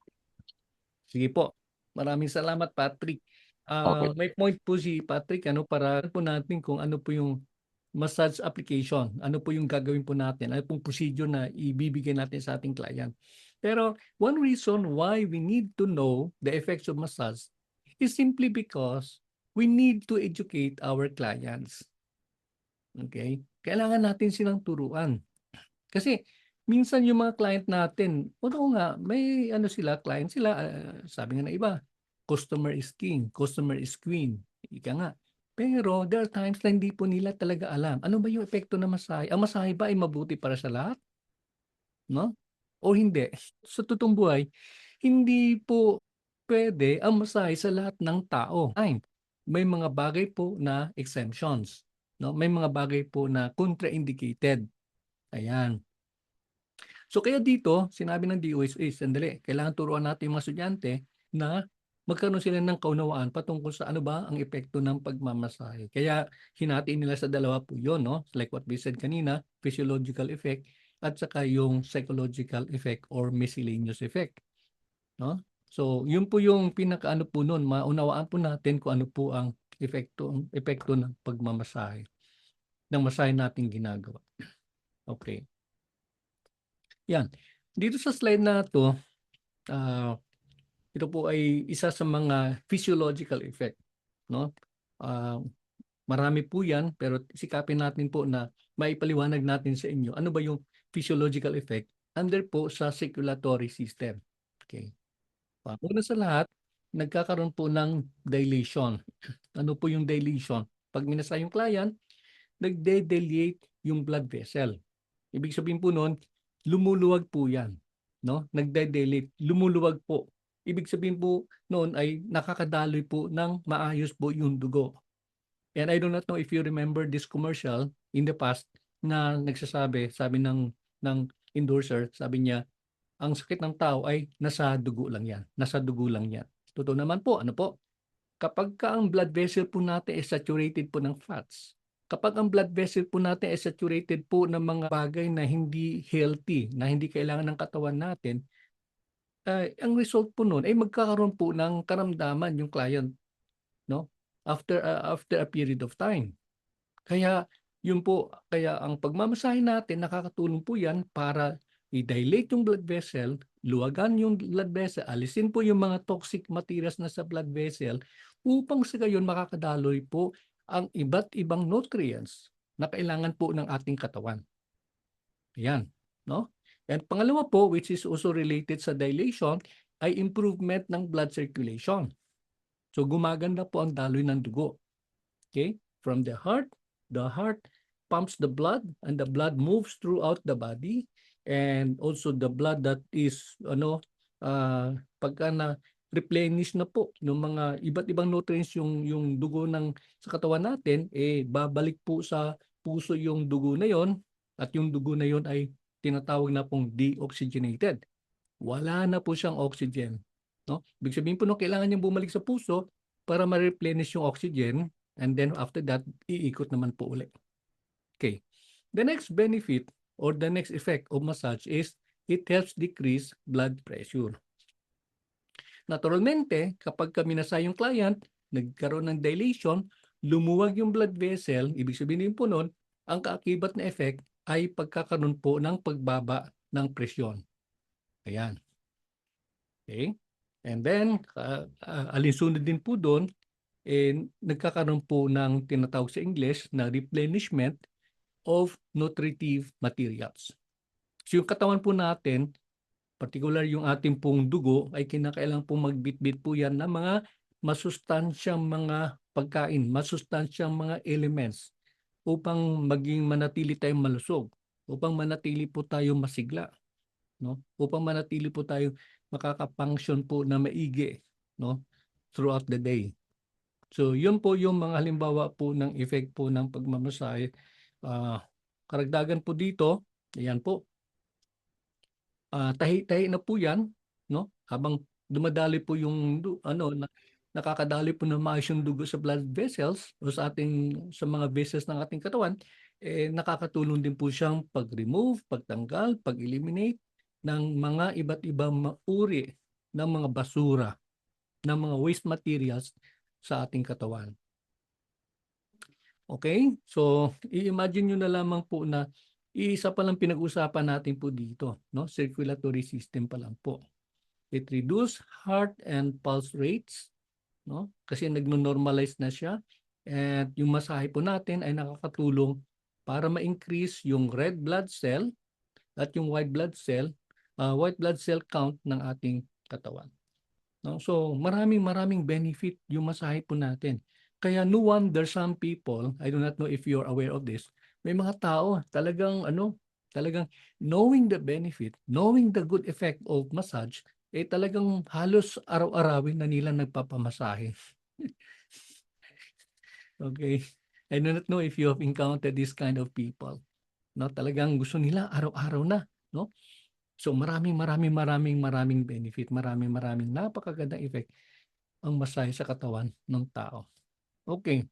Sige po. Maraming salamat, Patrick. okay. May point po si Patrick, para po natin kung ano po yung massage application, ano po yung gagawin po natin, ano pong procedure na ibibigay natin sa ating client. Pero one reason why we need to know the effects of massage is simply because we need to educate our clients. Okay? Kailangan natin silang turuan. Kasi minsan yung mga client natin, oo nga, may client sila, sabi nga ng iba, customer is king, customer is queen. Ika nga. Pero there are times na hindi po nila talaga alam. Ano ba yung epekto ng masahe? Ang masahe ba ay mabuti para sa lahat? No? O hindi? Sa totoong buhay, hindi po pwede ang masahe sa lahat ng tao. May mga bagay po na exemptions. No? May mga bagay po na contraindicated. Ayan. So kaya dito, sinabi ng DOH, sandali, kailangan turuan natin yung mga estudyante na magkaroon sila ng kaunawaan patungkol sa ano ba ang epekto ng pagmamasahe. Kaya hinati nila sa dalawa po yun, no? Like what we said kanina, physiological effect at saka yung psychological effect or miscellaneous effect, no? So, yun po yung pinakaano po nun, maunawaan po natin kung ano po ang epekto ng pagmamasahe, ng masahe nating ginagawa. Okay. Yan. Dito sa slide na to, ito po ay isa sa mga physiological effect, no? Ah, marami po 'yan, pero sikapin natin po na maipaliwanag natin sa inyo ano ba yung physiological effect under po sa circulatory system. Okay. Una sa lahat, nagkakaroon po ng dilation. Ano po yung dilation? Pag minasa yung client, nagde-dilate yung blood vessel. Ibig sabihin po noon, lumuluwag po yan. No? Nagde-dilate, lumuluwag po. Ibig sabihin po noon ay nakakadaloy po ng maayos po yung dugo. And I do not know if you remember this commercial in the past na nagsasabi, sabi ng endorser, sabi niya, ang sakit ng tao ay nasa dugo lang yan. Nasa dugo lang yan. Totoo naman po, ano po? Kapag ka ang blood vessel po natin ay saturated po ng fats, kapag ang blood vessel po natin ay saturated po ng mga bagay na hindi healthy, na hindi kailangan ng katawan natin, ang result po nun ay magkakaroon po ng karamdaman yung client, no? After a period of time. Kaya yun po, kaya ang pagmamasahe natin nakakatulong po yan para i-dilate yung blood vessel, luwagan yung blood vessel, alisin po yung mga toxic materials na sa blood vessel upang sa gayon makakadaloy po ang iba't ibang nutrients na kailangan po ng ating katawan. Ayan, no? And pangalawa po, which is also related sa dilation, ay improvement ng blood circulation. So gumaganda po ang daloy ng dugo. Okay? From the heart pumps the blood and the blood moves throughout the body, and also the blood that is pagka na replenish na po ng mga iba't ibang nutrients yung dugo ng sa katawan natin, babalik po sa puso yung dugo na yon, at yung dugo na yon ay tinatawag na pong deoxygenated. Wala na po siyang oxygen, no? Ibig sabihin po no, kailangan niyang bumalik sa puso para ma-replenish yung oxygen, and then after that iikot naman po ulit. Okay. The next benefit or the next effect of massage is it helps decrease blood pressure. Naturalmente, kapag minasa yung client, nagkaroon ng dilation, lumuwag yung blood vessel, ibig sabihin po nun, ang kaakibat na effect ay pagkakaroon po ng pagbaba ng presyon. Ayan. Okay? And then, alinsunod din po doon, nagkakaroon po ng tinatawag sa English na replenishment of nutritive materials. So yung katawan po natin, particular yung ating pong dugo, ay kinakailangan pong magbitbit po yan ng mga masustansyang mga pagkain, masustansyang mga elements upang maging manatili tayong malusog, upang manatili po tayong masigla, no? Upang manatili po tayo makaka-function po na maigi, no? Throughout the day. So yun po yung mga halimbawa po ng effect po ng pagmamasahe. Karagdagan po dito, ayan po. Tahi-tahi na po yan, no? Habang dumadali po yung nakakadali po ng maayos yung dugo sa blood vessels o sa mga vessels ng ating katawan, nakakatulong din po siyang pag-remove, pagtanggal, pag-eliminate ng mga iba't ibang uri ng mga basura, ng mga waste materials sa ating katawan. Okay? So, i-imagine nyo na lamang po na isa pa lang pinag-usapan natin po dito, no? Circulatory system pa lang po. It reduce heart and pulse rates, no? Kasi nagno-normalize na siya. And yung masahe po natin ay nakakatulong para ma-increase yung red blood cell at yung white blood cell count ng ating katawan. No? So maraming benefit yung masahe po natin. Kaya no wonder some people, I do not know if you're aware of this, may mga tao talagang knowing the benefit, knowing the good effect of massage, talagang halos araw-arawin na nila nagpapamasahe. Okay. I do not know if you have encountered this kind of people. No, talagang gusto nila araw-araw na, no? So maraming benefit, maraming napakagandang effect. ang masahe sa katawan ng tao. Okay.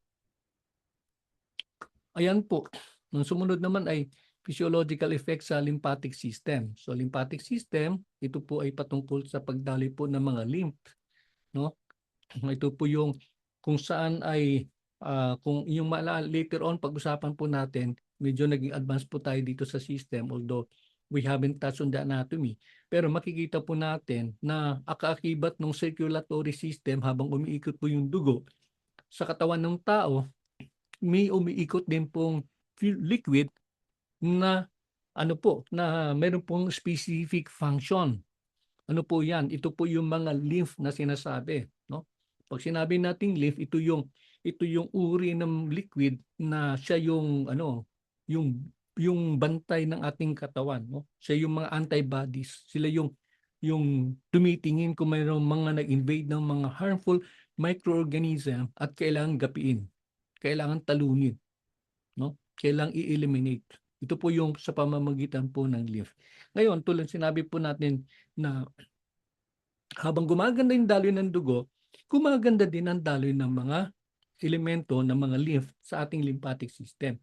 Ayan po. Ang sumunod naman ay physiological effects sa lymphatic system. So lymphatic system, ito po ay patungkol sa pagdaloy po ng mga lymph, no? Ito po yung kung saan ay kung yung later on pag-usapan po natin, medyo naging advance po tayo dito sa system although we haven't touched on the anatomy. Pero makikita po natin na akaakibat ng circulatory system habang umiikot po yung dugo sa katawan ng tao, may umiikot din pong liquid na ano po, na meron pong specific function. Ano po 'yan? Ito po yung mga lymph na sinasabi, no? Pag sinabi nating lymph, ito yung uri ng liquid na siya yung ano, yung yung bantay ng ating katawan, no? Siya yung mga antibodies. Sila yung tumitingin kung mayroong mga nag-invade ng mga harmful microorganism at kailangan gapiin, kailangan talunin, no? Kailangan i-eliminate. Ito po yung sa pamamagitan po ng lymph. Ngayon, tulad sinabi po natin na habang gumaganda yung daloy ng dugo, gumaganda din ang daloy ng mga elemento ng mga lymph sa ating lymphatic system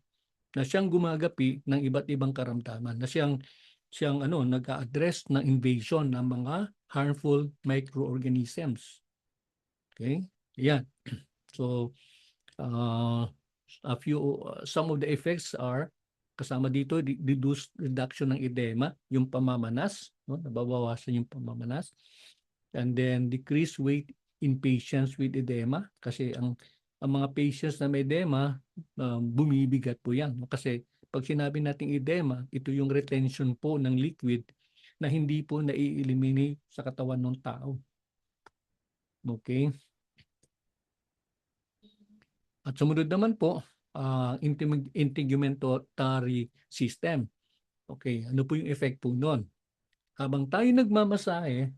na siyang gumagapi ng iba't ibang karamdaman, na siyang nag-a-address ng invasion ng mga harmful microorganisms. Okay? Yan. So, some of the effects are kasama dito reduction ng edema, yung pamamanas, no? Nababawasan yung pamamanas. And then decrease weight in patients with edema kasi ang mga patients na may edema, bumibigat po yan, no? Kasi pag sinabi nating edema, ito yung retention po ng liquid na hindi po nai-eliminate sa katawan ng tao. Okay? At sumunod naman po, integumentary system. Okay, ano po yung effect po nun? Habang tayo nagmamasahe,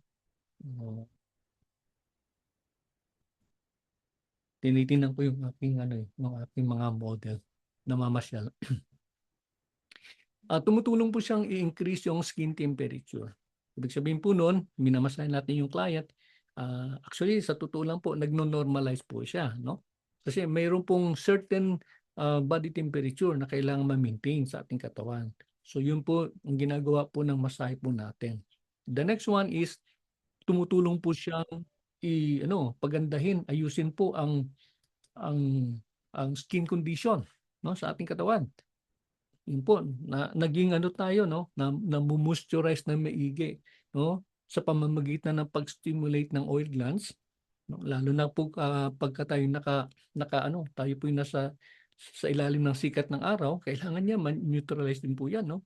tinitingnan ko yung aking mga model na mamasyal. Tumutulong po siyang i-increase yung skin temperature. Ibig sabihin po nun, minamasahe natin yung client, actually sa totoo lang po, nagno-normalize po siya, no? Kasi mayroon pong certain body temperature na kailangan ma-maintain sa ating katawan. So yun po ang ginagawa po ng masahe po natin. The next one is tumutulong po siyang pagandahin, ayusin po ang skin condition, no, sa ating katawan. Yun po, naging tayo, no, na moisturize na maigi, no, sa pamamagitan ng pag-stimulate ng oil glands, no, lalo na po pagka tayo tayo po yung nasa sa ilalim ng sikat ng araw, kailangan niya neutralize din po yan, no,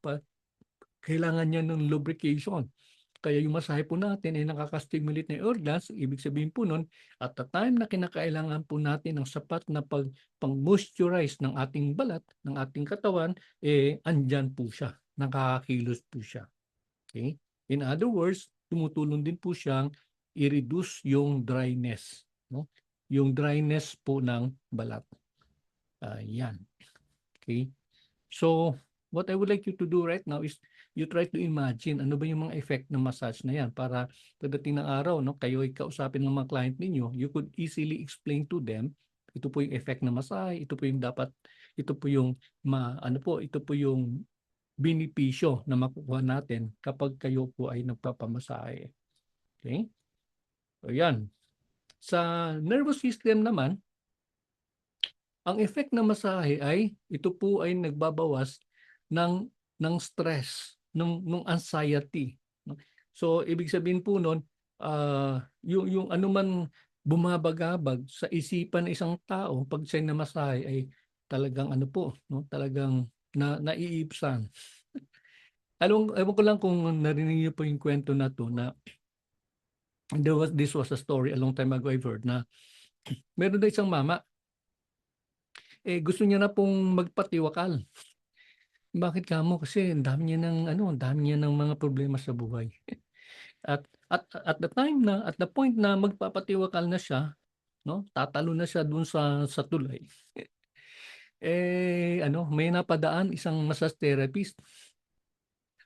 kailangan niya ng lubrication. Kaya yung masahe po natin ay nakaka-stimulate ng oil glands. Ibig sabihin po nun, at the time na kinakailangan po natin ng sapat na pang-moisturize ng ating balat, ng ating katawan, andyan po siya. Nakakakilos po siya. Okay? In other words, tumutulong din po siyang i-reduce yung dryness. No? Yung dryness po ng balat. Yan. Okay? So, what I would like you to do right now is you try to imagine ano ba yung mga effect ng massage na yan para pagdating ng araw, no, kayo ay kausapin ng mga client ninyo, you could easily explain to them, ito po yung effect ng massage, ito po yung ito po yung ito po yung benepisyo na makukuha natin kapag kayo po ay nagpapamasahe. Okay? So yan. Sa nervous system naman, ang effect ng masahe ay ito po ay nagbabawas ng stress, ng anxiety. So ibig sabihin po noon, yung anuman bumabagabag sa isipan ng isang tao pag siya namasahe ay talagang no, talagang naiibsan. Ewan ko lang kung narinig niyo po yung kwento na to na this was a story a long time ago I've heard na meron na isang mama, gusto niya na pong magpatiwakal. Bakit kamo? Kasi ang dami niya ng mga problema sa buhay. At the point na magpapatiwakal na siya, no, tatalo na siya dun sa tulay. May napadaan isang massage therapist.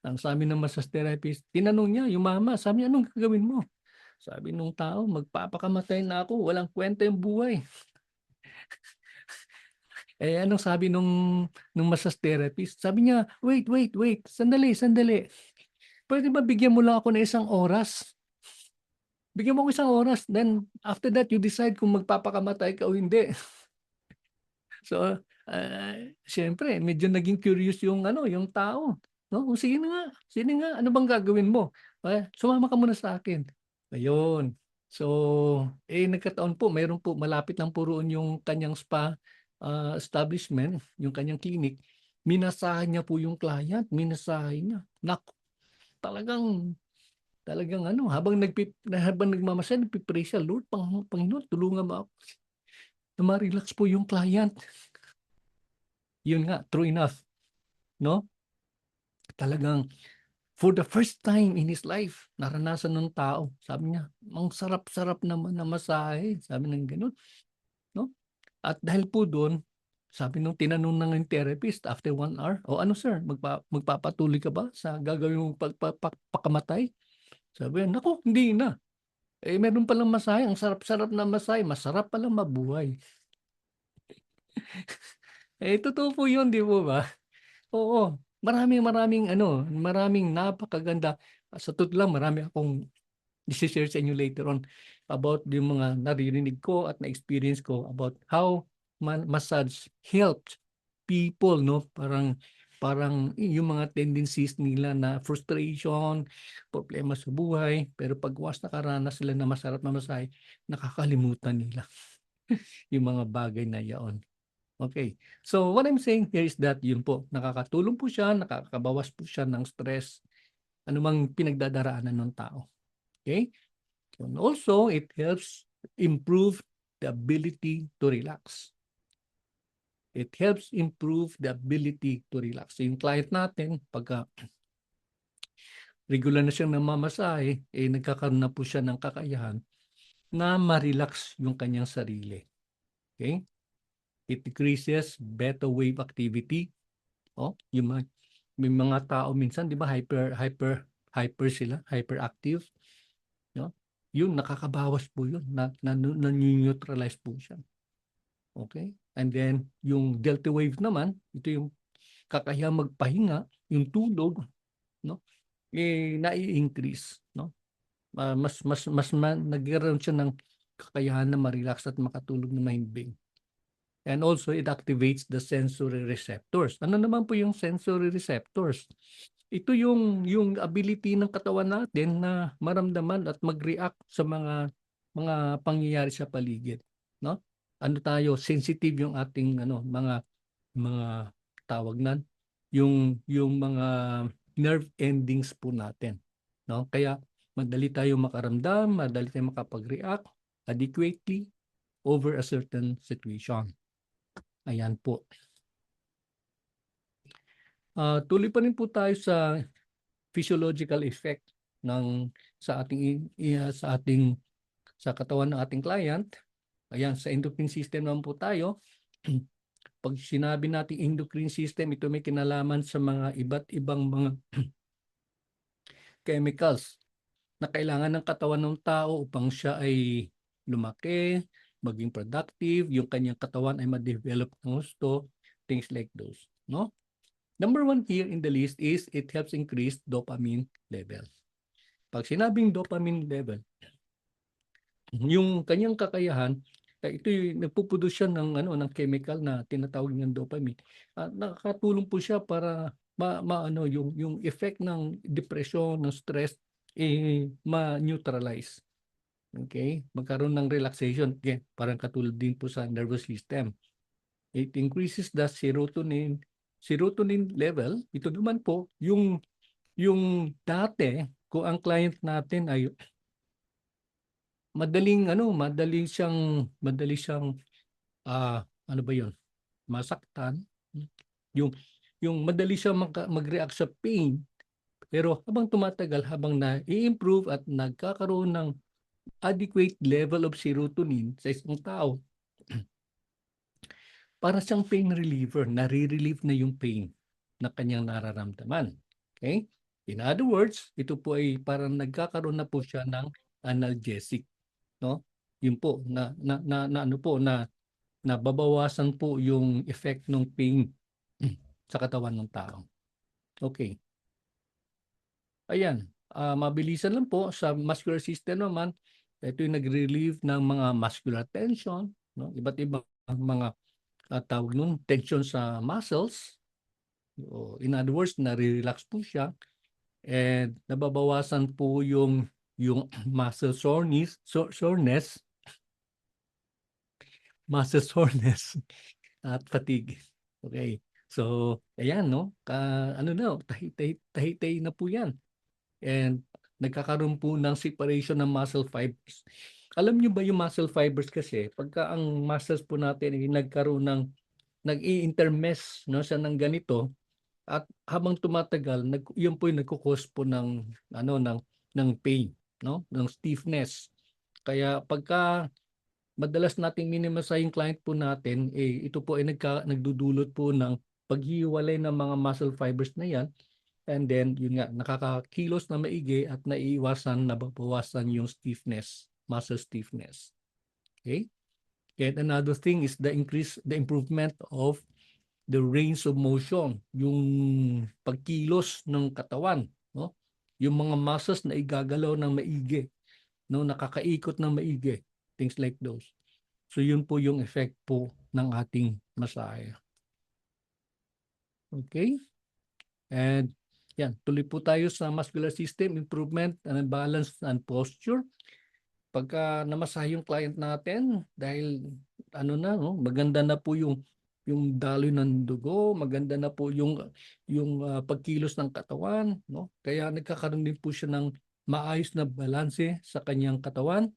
Ang sabi ng massage therapist, tinanong niya yung mama, sabi niya, anong gagawin mo? Sabi nung tao, "Magpapakamatay na ako, walang kuwenta yung buhay." Eh, anong sabi nung massage therapist, sabi niya, "Wait, wait, wait, sandali, sandali. Puwede ba bigyan mo lang ako ng isang oras? Bigyan mo ako isang oras, then after that you decide kung magpapakamatay ka o hindi." So, siyempre medyo naging curious yung ano, yung tao, 'no? "O sige na nga, sige nga, ano bang gagawin mo? Sumama ka muna sa akin." Ayun. So, nagkataon po meron po malapit lang po roon yung kanyang spa, establishment, yung kanyang clinic. Minasahe niya po yung client, minasahe niya. Naku, talagang talagang ano, habang nagmamasahe nagpi-pray siya, "Lord, Panginoon tulungan mo ako na ma-relax po yung client." Yun nga, true enough, 'no? Talagang for the first time in his life, naranasan ng tao. Sabi niya, "Ang sarap-sarap naman na masahe." Sabi ng gano'n, 'no? At dahil po do'n, sabi nung tinanong ng therapist after 1 hour, "O ano sir, magpapatuloy ka ba sa gagawin mong pakamatay?" Sabi niya, "Naku, hindi na. Meron palang masahe, ang sarap-sarap ng masahe, masarap palang mabuhay." Totoo po 'yun, 'di po ba? Oo, maraming-maraming ano, maraming napakaganda. Sa totoo lang marami akong i-she-share sa inyo later on about yung mga naririnig ko at na-experience ko about how massage helped people, 'no? Parang parang yung mga tendencies nila na frustration, problema sa buhay, pero 'pag once nakaranas sila ng masarap na masahe, nakakalimutan nila yung mga bagay na yaon. Okay. So what I'm saying here is that yun po, nakakatulong po siya, nakakabawas po siya ng stress, anumang pinagdadaraanan ng tao. Okay? And also, it helps improve the ability to relax. It helps improve the ability to relax. So yung client natin, pagka regular na siyang namamasahe, nagkakaroon na po siya ng kakayahan na ma-relax yung kanyang sarili. Okay? It decreases beta wave activity. Oh, yung mga may mga tao minsan 'di ba hyper sila, hyperactive, 'no? Yun nakakabawas po yun, nani-neutralize po siya, okey? And then yung delta wave naman, ito yung kakayahang magpahinga, yung tulog, 'no, nai-increase, 'no? Nagkaroon siya ng kakayahan na ma-relax at makatulog ng mahimbing. And also it activates the sensory receptors. Ano naman po yung sensory receptors? Ito yung ability ng katawan natin na maramdaman at mag-react sa mga pangyayari sa paligid, 'no? Ano tayo, sensitive yung ating ano, mga tawag nan, yung mga nerve endings po natin, 'no? Kaya madali tayong makaramdam, madali tayong makapag-react adequately over a certain situation. Ayan po. Tuloy pa rin po tayo sa physiological effect ng sa ating sa katawan ng ating client. Ayan, sa endocrine system naman po tayo. 'Pag sinabi nating endocrine system, ito may kinalaman sa mga iba't ibang mga chemicals na kailangan ng katawan ng tao upang siya ay lumaki, maging productive, yung kanyang katawan ay ma-develop ng gusto, things like those, 'no? Number one here in the list is it helps increase dopamine level. Pag sinabing dopamine level, yung kanyang kakayahan, ito yung nagpo-produce siya ng ano, ng chemical na tinatawag niyang dopamine. Nakakatulong po siya para maano yung effect ng depression, ng stress, ma-neutralize. Okay? Magkaroon ng relaxation. Again, parang katulad din po sa nervous system. It increases the serotonin level. Ito naman po yung dati kung ang client natin ay madali siyang ano ba 'yun, masaktan, yung yung madali siyang mag-react sa pain. Pero habang tumatagal, habang nai-improve at nagkakaroon ng adequate level of serotonin sa isang tao, para siyang pain reliever, nare-relieve na yung pain na kanyang nararamdaman. Okay? In other words, ito po ay parang nagkakaroon na po siya ng analgesic, no? Yun po na ano po na nababawasan po yung effect ng pain sa katawan ng tao. Okay. Ayan, mabilisan lang po sa muscular system naman, ito yung nagre-relieve ng mga muscular tension, no? Iba't ibang mga tawag nun, tension sa muscles. O, in other words, nare-relax po siya and nababawasan po yung muscle soreness, muscle soreness at fatigue. Okay. So, ayan, no? Ano na, tahi-tahi na po yan. And nagkakaroon po ng separation ng muscle fibers. Alam niyo ba yung muscle fibers kasi, pagka ang muscles po natin ay nagkaroon ng nag-i-intermesh, no, sa ng ganito, at habang tumatagal, yun po yung nagko-cause po ng ano ng pain, no, ng stiffness. Kaya pagka madalas nating minimize yung client po natin, ito po ay nagdudulot po ng paghiwalay ng mga muscle fibers na yan. And then, yun nga, nakakakilos na maigi at naiiwasan, nababawasan yung stiffness, muscle stiffness. Okay? And another thing is the improvement of the range of motion, yung pagkilos ng katawan, no? Yung mga muscles na igagalaw ng maigi, no, nakakaikot ng maigi, things like those. So yun po yung effect po ng ating masahe. Okay? And yan, tuloy po tayo sa muscular system improvement and balance and posture. Pagka namasahe yung client natin, dahil ano na, no, maganda na po yung daloy ng dugo, maganda na po yung pagkilos ng katawan, no? Kaya nagkakaroon din po siya ng maayos na balanse sa kanyang katawan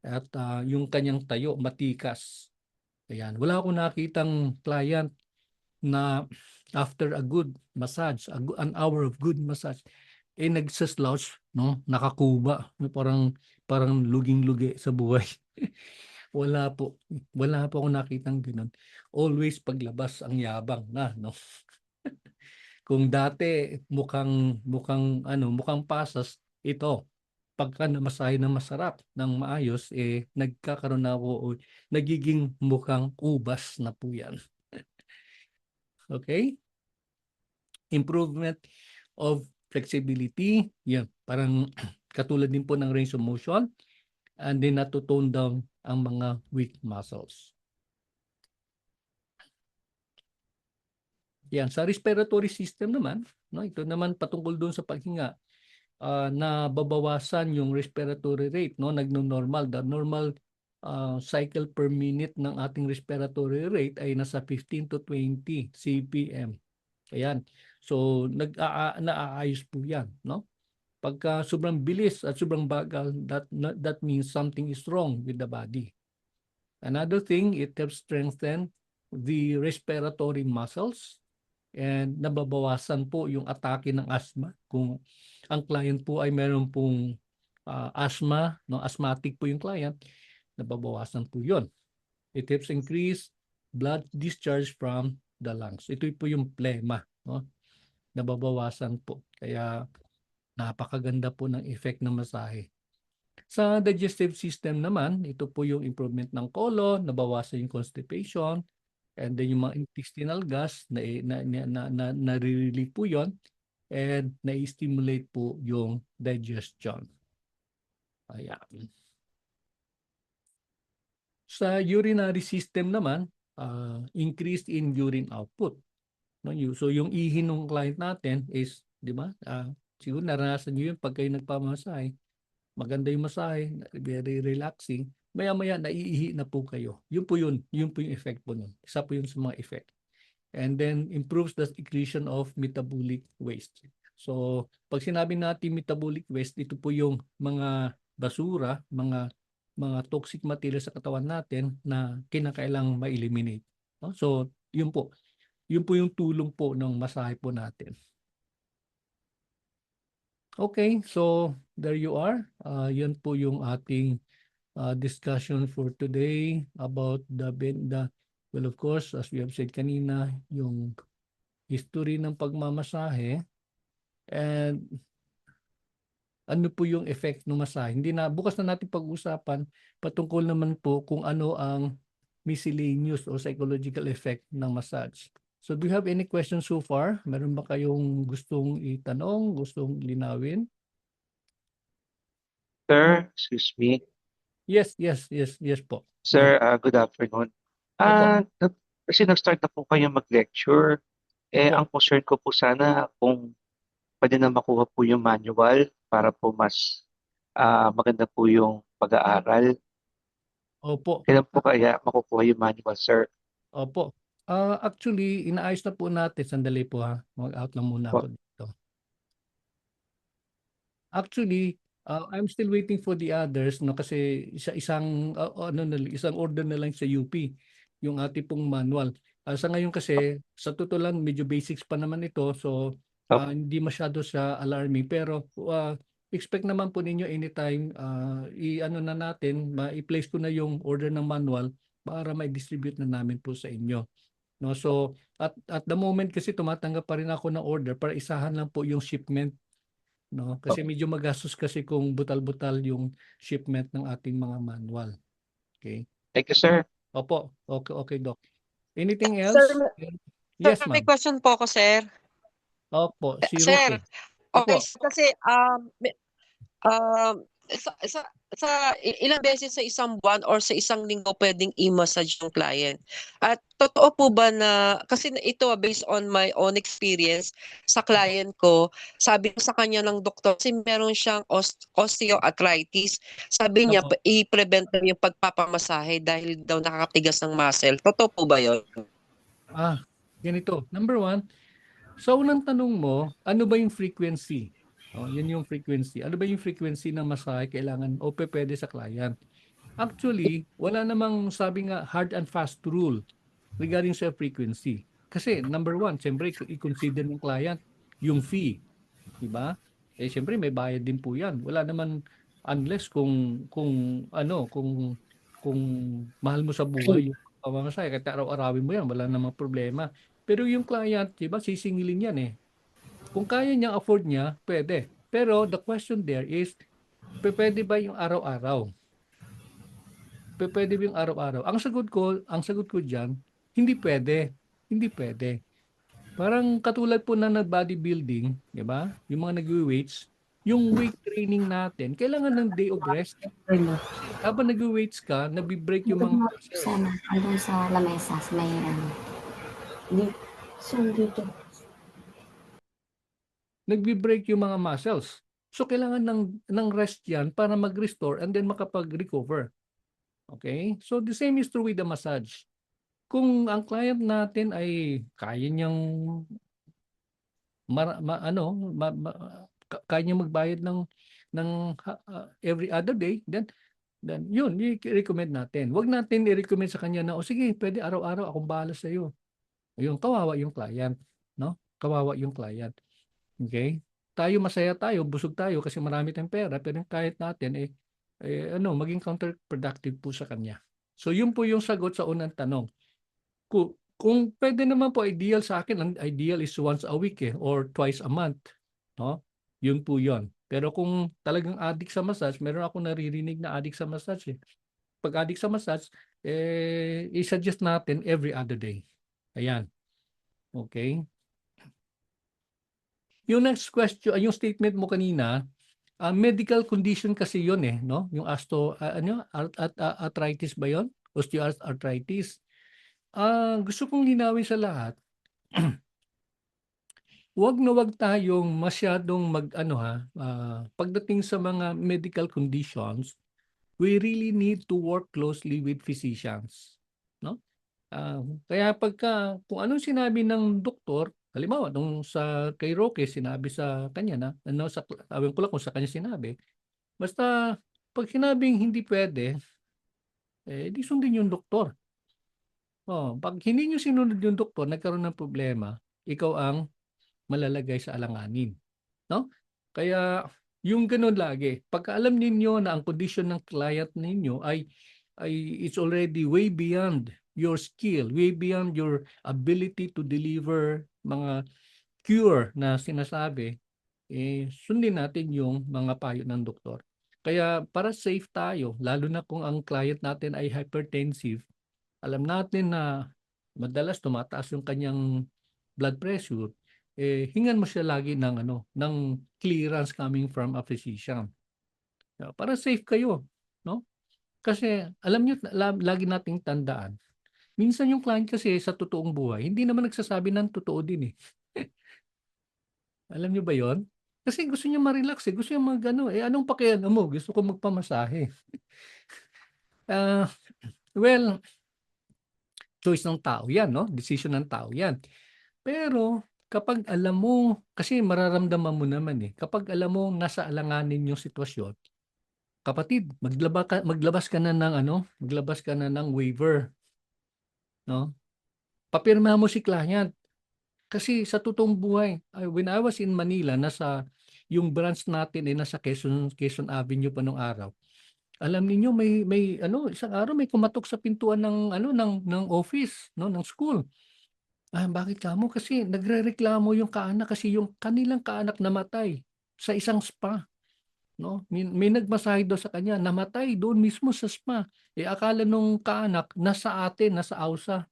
at yung kanyang tayo matikas. Ayan, wala akong nakitang client na after a good massage, an hour of good massage, nagsaslouch, no? Nakakuba, parang luging-lugi sa buhay. Wala po. Wala po akong nakitang gano'n. Always paglabas ang yabang na, no? Kung dati mukhang pasas, ito pagka namasahe ng masarap, ng maayos, nagkakaroon na ako o nagiging mukhang ubas na po 'yan. Okay? Improvement of flexibility, yan, parang katulad din po ng range of motion, and then natutone down ang mga weak muscles. Yan, sa respiratory system naman, no, ito naman patungkol doon sa paghinga, na babawasan yung respiratory rate, no, nagno-normal. The normal cycle per minute ng ating respiratory rate ay nasa 15 to 20 CPM. Ayan. So naaayos po 'yan, no? Pagka sobrang bilis at sobrang bagal, that means something is wrong with the body. Another thing, it helps strengthen the respiratory muscles and nababawasan po yung atake ng asthma. Kung ang client po ay meron pong asthma, no, asthmatic po yung client, nababawasan po yun. It helps increase blood discharge from the lungs. Ito po yung plema, no? Nababawasan po. Kaya napakaganda po ng effect ng masahe. Sa digestive system naman, ito po yung improvement ng colon, nabawasan yung constipation, and then yung mga intestinal gas, nare-relieve po yun, and na-stimulate po yung digestion. Ayan. Sa urinary system naman, increase in urine output. No? So yung ihi ng client natin is, di ba? Siguro naranasan nyo yun pag kayo nagpamasahe. Maganda yung masahe, very relaxing. Maya-maya naiihi na po kayo. Yun po yung effect po nun. Isa po yun sa mga effect. And then improves the excretion of metabolic waste. So pag sinabi natin metabolic waste, ito po yung mga basura, mga toxic material sa katawan natin na kinakailangang ma-eliminate. No? So yun po yung tulong po ng masahe po natin. Okay, so there you are. Yun po yung ating discussion for today about well, of course, as we have said kanina, yung history ng pagmamasahe. And ano po yung effect ng masahe. Hindi na, bukas na natin pag-usapan patungkol naman po kung ano ang miscellaneous o psychological effect ng massage. So do you have any questions so far? Meron ba kayong gustong itanong, gustong linawin? Sir, excuse me. Yes po. Sir, good afternoon. Opo, Kasi nag-start na po kayo mag-lecture. opo. Ang concern ko po sana kung pwede na makuha po yung manual para po mas maganda po yung pag-aaral. Opo. Kailan po kaya makukuha yung manual, sir? Opo. Actually, inaayos na po natin. Sandali po ha. Mag-out lang muna Po. ako dito. Actually, I'm still waiting for the others no kasi isang order na lang sa UP yung ating pong manual. Sa ngayon kasi sa totoo lang medyo basics pa naman ito so Opo. hindi masyado siya alarming pero expect naman po ninyo anytime i-ano na natin, i-place ko na yung order ng manual para ma-distribute na namin po sa inyo. No, so at the moment kasi tumatanggap pa rin ako ng order para isahan lang po yung shipment. No, kasi medyo magastos kasi kung butal-butal yung shipment ng ating mga manual. Okay? Thank you, sir. Opo. Okay, Doc. Anything Sir, else? sir, Yes, may ma'am. question po ako, sir. Opo, si Sir, Roque. okay, Opo. kasi ilang beses sa isang buwan or sa isang linggo pwedeng i-massage yung client. At totoo po ba na, kasi ito based on my own experience sa client ko, sabi ko sa kanya ng doktor, kasi meron siyang osteoarthritis. Sabi niya, Opo. i-prevent daw yung pagpapamasahe dahil daw nakakatigas ng muscle. Totoo po ba yun? Ganito. Number one, sa unang tanong mo, ano ba yung frequency? Yun yung frequency. Ano ba yung frequency ng masahe kailangan o pwede sa client? Actually, wala namang sabi nga hard and fast rule regarding sa frequency. Kasi number one, siyempre i-consider ng client yung fee. Diba? Siyempre may bayad din po yan. Wala naman unless kung mahal mo sa buhay yung pamamasaya, kahit araw-arawin mo yan, wala namang problema. Pero yung client, diba, sisingilin yan eh. Kung kaya niyang afford niya, pwede. Pero the question there is, pwede ba yung araw-araw? Pwede ba yung araw-araw? Ang sagot ko diyan, hindi pwede. Hindi pwede. Parang katulad po na nag-bodybuilding, di ba? Yung mga nag-weights, yung weight training natin, kailangan ng day of rest. Habang nag-weights ka, nabibreak yung mga muscles. Sana, andun sa lamesa, sa may dito. Nagbi-break yung mga muscles. So kailangan ng rest yan para mag-restore and then makapag-recover. Okay? So the same is true with the massage. Kung ang client natin ay kaya niyang kaya niyang magbayad ng every other day, then yun, i-recommend natin. Huwag natin i-recommend sa kanya na, o sige, pwede araw-araw akong bahala sa iyo. Ayun, kawawa yung client, no? Kawawa yung client. Okay? Tayo masaya tayo, busog tayo kasi marami tayong pera, pero kahit natin maging counterproductive po sa kanya. So yun po yung sagot sa unang tanong. Kung pwede naman po ideal sa akin, ang ideal is once a week or twice a month, no? Yun po yun. Pero kung talagang addict sa massage, meron ako naririnig na addict sa massage eh. Pag addict sa massage, i-suggest natin every other day. Ayan. Okay? Yung next question, yung statement mo kanina, medical condition kasi yun eh, no? Yung arthritis ba yun? Osteoarthritis. Gusto kong linawin sa lahat. Wag na wag tayong masyadong pagdating sa mga medical conditions, we really need to work closely with physicians, no? Kaya kung anong sinabi ng doktor, halimbawa nung kay Roque sinabi sa kanya na sabi ko lang kung sa kanya sinabi, basta pag sinabing hindi pwede, di sundin yung doktor. Pag hindi nyo sinunod yung doktor, nagkaroon ng problema, ikaw ang malalagay sa alanganin. No? Kaya yung ganun lagi, pagka alam ninyo na ang condition ng client ninyo ay it's already way beyond your skill, way beyond your ability to deliver mga cure na sinasabi, sundin natin yung mga payo ng doktor. Kaya para safe tayo, lalo na kung ang client natin ay hypertensive, alam natin na madalas tumataas yung kanyang blood pressure, hingan mo siya lagi ng clearance coming from a physician. Para safe kayo, no? Kasi alam niyo, lagi nating tandaan. Minsan yung client kasi sa totoong buhay, hindi naman nagsasabi ng totoo din eh. Alam niyo ba 'yon? Kasi gusto niya ma-relax eh, gusto niya anong pakialam mo, gusto ko magpamasahe. Ah, well, choice ng tao 'yan 'no, decision ng tao 'yan. Pero kapag alam mo kasi mararamdaman mo naman eh, kapag alam mo nasa alanganin yung sitwasyon, kapatid maglabas ka na ng maglabas ka na ng waiver 'no. Papirmahan mo si client. Kasi sa totoong buhay, when I was in Manila, yung branch natin ay nasa Quezon Avenue pa nung araw. Alam niyo may isang araw may kumatok sa pintuan ng office, no, ng school. Bakit kamo? Kasi nagrereklamo yung kaanak kasi yung kanilang kaanak namatay sa isang spa, no? May nagmasahe daw sa kanya, namatay doon mismo sa spa. Akala nung kaanak nasa AUSA.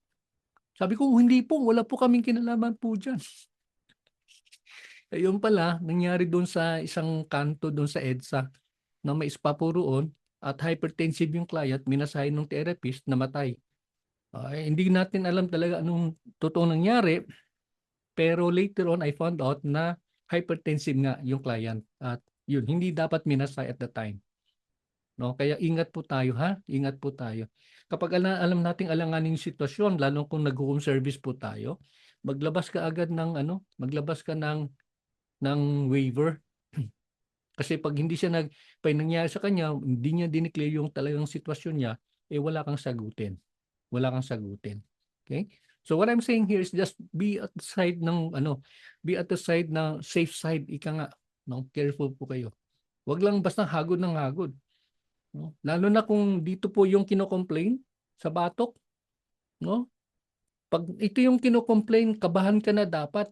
Sabi ko, hindi po, wala po kaming kinalaman po diyan. Yun pala, nangyari doon sa isang kanto doon sa EDSA na may spa po roon at hypertensive yung client, minasahe ng therapist, namatay. Hindi natin alam talaga anong totoong nangyari, pero later on I found out na hypertensive nga yung client at yun, hindi dapat minasahe at the time. No? Kaya ingat po tayo ha, ingat po tayo. Kapag alam nating alanganin yung sitwasyon, lalo kung nag-home service po tayo, maglabas ka agad maglabas ka ng waiver. Kasi pag hindi siya nangyari sa kanya, hindi niya dineclare yung talagang sitwasyon niya, wala kang sagutin. Wala kang sagutin. Okay? So what I'm saying here is just be at the side be at the side na safe side, ika nga, no? Careful po kayo. Wag lang basta hagod ng hagod. No? Lalo na kung dito po yung kino-complain sa batok, no? Pag ito yung kino-complain, kabahan ka na dapat.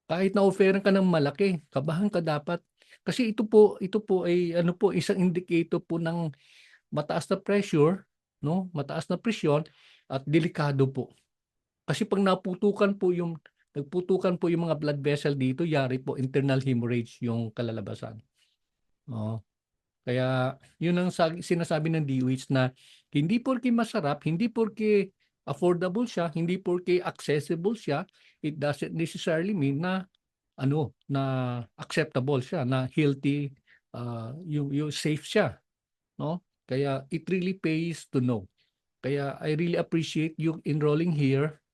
Kahit na-offeran ka ng malaki, kabahan ka dapat. Kasi ito po ay isang indicator po ng mataas na pressure, no? Mataas na presyon at delikado po. Kasi pag nagputukan po yung mga blood vessel dito, yari po internal hemorrhage yung kalalabasan. Oh. Kaya yun ang sinasabi ng DOH na hindi porke masarap, hindi porke affordable siya, hindi porke accessible siya, it doesn't necessarily mean na na acceptable siya, na healthy, yung safe siya, no? Kaya it really pays to know. Kaya I really appreciate you enrolling here,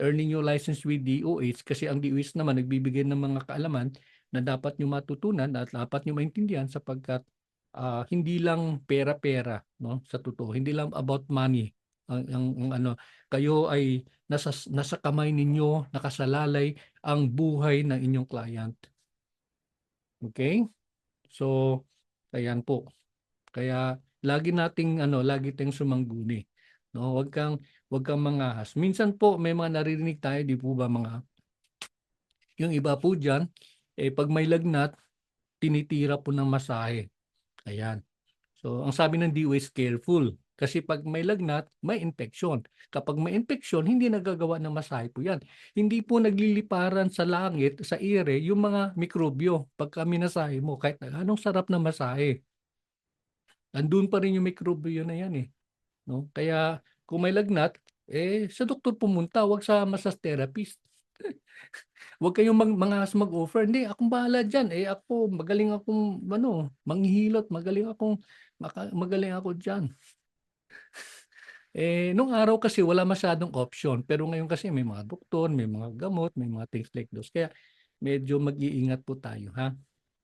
earning your license with DOH kasi ang DOH naman nagbibigay ng mga kaalaman na dapat nyo matutunan at dapat nyo maintindihan sapagkat hindi lang pera-pera, no? Sa totoo, hindi lang about money. Kayo ay nasa kamay ninyo, nakasalalay ang buhay ng inyong client. Okay? So, ayan po. Kaya lagi tayong sumangguni. No, wag kang mangahas. Minsan po may mga naririnig tayo, di po ba yung iba po diyan, pag may lagnat, tinitira po ng masahe. Ayan. So, ang sabi ng DOH, careful. Kasi pag may lagnat, may infection. Kapag may infection, hindi nagagawa ng masahe po yan. Hindi po nagliliparan sa langit, sa ere, yung mga mikrobyo pagka minasahe mo. Kahit anong sarap na masahe. Andun pa rin yung mikrobyo na yan eh. No? Kaya kung may lagnat, sa doktor pumunta, wag sa massage therapist. Huwag kayong mag-offer. Hindi, akong bahala dyan. Ako, magaling akong, manghihilot. Magaling ako dyan. Nung araw kasi wala masyadong option. Pero ngayon kasi may mga doktor, may mga gamot, may mga things like those. Kaya medyo mag-iingat po tayo, ha?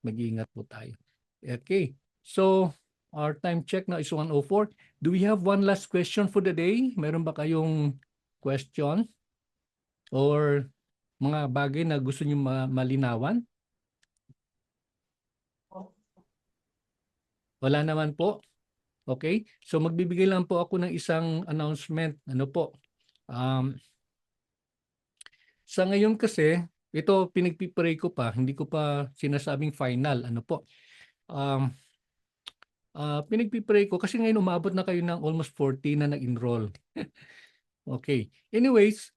Mag-iingat po tayo. Okay. So, our time check now is 1:04. Do we have one last question for the day? Meron ba kayong question? Or mga bagay na gusto niyo malinawan? Wala naman po. Okay? So magbibigay lang po ako ng isang announcement. Sa ngayon kasi, ito pinagpipray ko pa, hindi ko pa sinasabing final. Ano po? Um, pinagpipray ko kasi ngayon umabot na kayo ng almost 40 na nag-enroll. Okay. Anyways,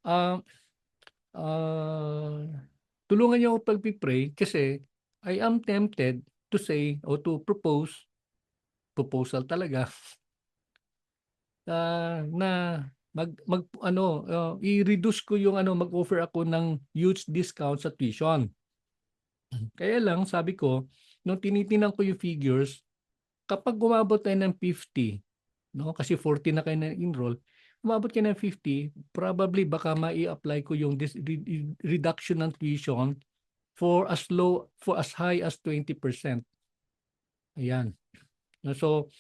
tulungan niyo ako pagpipray kasi I am tempted to say or to propose, proposal talaga, na i-reduce ko yung mag-offer ako ng huge discount sa tuition. Kaya lang sabi ko, nung tinitingnan ko yung figures, kapag umabot tayo ng 50, no? Kasi 40 na kayo na-enroll, umabot kayo ng 50, probably baka mai-apply ko yung reduction ng tuition for as high as 20%. Ayan. So,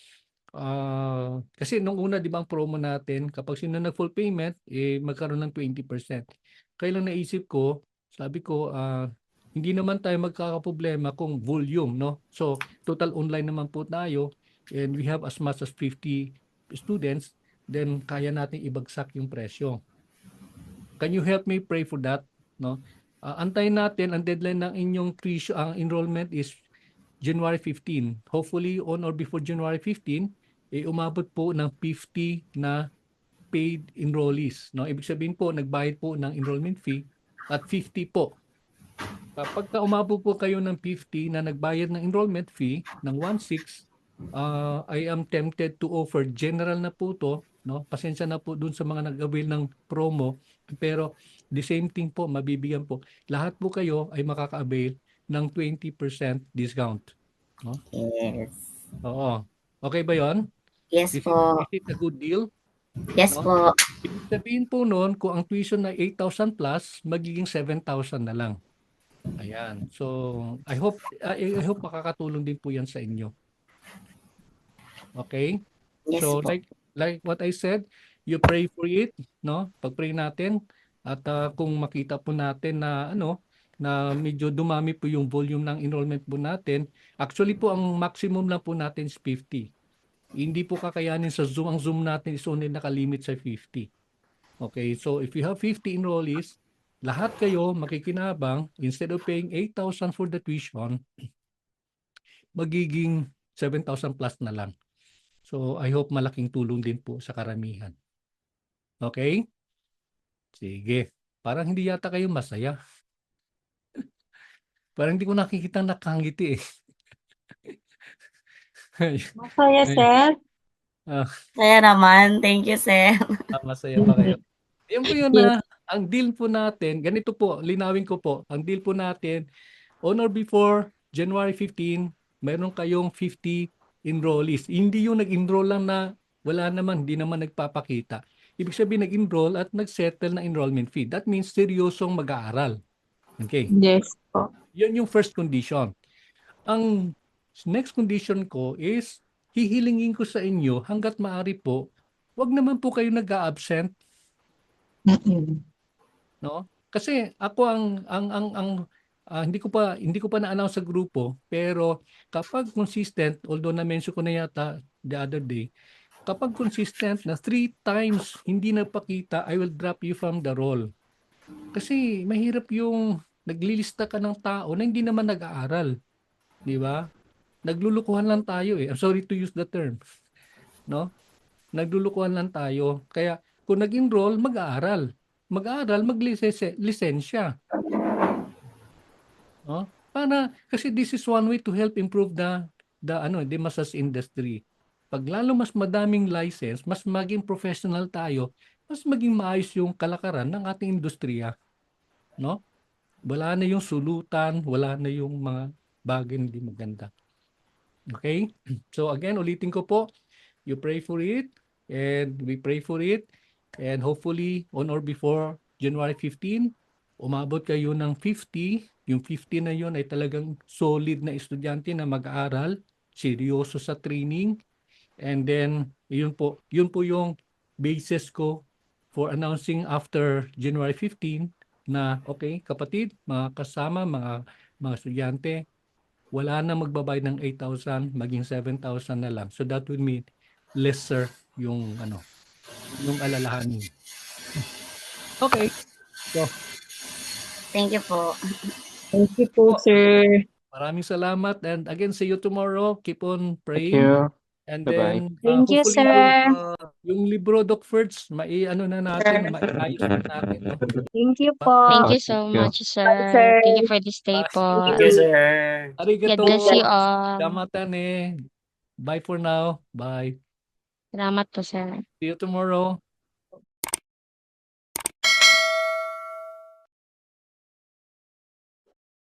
kasi nung una, di ba ang promo natin, kapag sino nag-full payment, magkaroon ng 20%. Kaya lang naisip ko, sabi ko, hindi naman tayo magkakaproblema kung volume, no? So, total online naman po tayo, and we have as much as 50 students, then kaya natin ibagsak yung presyo. Can you help me pray for that? No? Antayin natin, ang deadline ng inyong tuition, ang enrollment is January 15. Hopefully, on or before January 15, umabot po ng 50 na paid enrollees. No? Ibig sabihin po, nagbayad po ng enrollment fee at 50 po. Kapag umabot po kayo ng 50 na nagbayad ng enrollment fee ng 1.6, I am tempted to offer general na po to, no? Pasensya na po dun sa mga nag-avail ng promo, pero the same thing po, mabibigyan po. Lahat po kayo ay makaka-avail ng 20% discount. No? Yes. Oo. Okay ba yon? Yes Is po. it a good deal? Yes No? po. Ibig sabihin po noon, kung ang tuition na 8,000 plus, magiging 7,000 na lang. Ayan. So, I hope makakatulong din po 'yan sa inyo. Okay? Yes So, po. like what I said, you pray for it, no? Pag-pray natin at kung makita po natin na na medyo dumami po yung volume ng enrollment po natin. Actually po ang maximum lang po natin is 50. Hindi po kakayanin sa Zoom. Ang Zoom natin is only nakalimit sa 50. Okay, so if you have 50 enrollees, lahat kayo makikinabang, instead of paying 8,000 for the tuition, magiging 7,000 plus na lang. So I hope malaking tulong din po sa karamihan. Okay? Sige. Parang hindi yata kayo masaya. Parang hindi ko nakikita nakangiti eh. Masaya, sir. Kaya naman. Thank you, sir. Masaya ba kayo? Yun po yun na, ang deal po natin, ganito po, linawin ko po, ang deal po natin, on or before January 15, meron kayong 50 enrollees. Hindi yung nag-enroll lang na wala naman, hindi naman nagpapakita. Ibig sabihin nag-enroll at nag-settle na enrollment fee. That means seryosong mag-aaral. Okay. Yes po. Yun yung first condition. Ang next condition ko is hihilingin ko sa inyo hanggat maaari po, wag naman po kayo nag-a-absent, no? Kasi ako hindi ko pa na-announce sa grupo, pero kapag consistent, although na-mention ko na yata the other day, kapag consistent na 3 times hindi nagpakita, I will drop you from the roll. Kasi mahirap yung naglilista ka ng tao na hindi naman nag-aaral. Di ba? Naglulukuhan lang tayo eh. I'm sorry to use the term. No? Naglulukuhan lang tayo. Kaya kung nag-enroll, mag-aaral. Mag-aaral, mag-lisensya. No? Kasi this is one way to help improve the massage industry. Pag lalo mas madaming license, mas maging professional tayo, mas maging maayos yung kalakaran ng ating industriya. No? Wala na yung sulutan, wala na yung mga bagay hindi maganda. Okay? So again, ulitin ko po, you pray for it, and we pray for it, and hopefully on or before January 15, umabot kayo ng 50. Yung 50 na yun ay talagang solid na estudyante na mag-aaral, seryoso sa training, and then yun po yung basis ko for announcing after January 15 na okay, kapatid, mga kasama, mga estudyante, wala na magbabayad ng 8,000, maging 7,000 na lang. So that would mean lesser yung yung alalahanin. Okay. So Thank you po. Thank you po, sir. Maraming salamat and again see you tomorrow. Keep on Thank praying you. and Bye-bye. then Thank you, hopefully sir. yung libro Doc Ferds, ano na natin, maiayos na natin, no? Thank you po. Thank you Thank so you. much, Bye, sir. sir. Thank you for this day po. Thank you, sir. God Arigato. bless you all. Damatan eh. Bye for now. Bye. Salamat po, sir. See you tomorrow.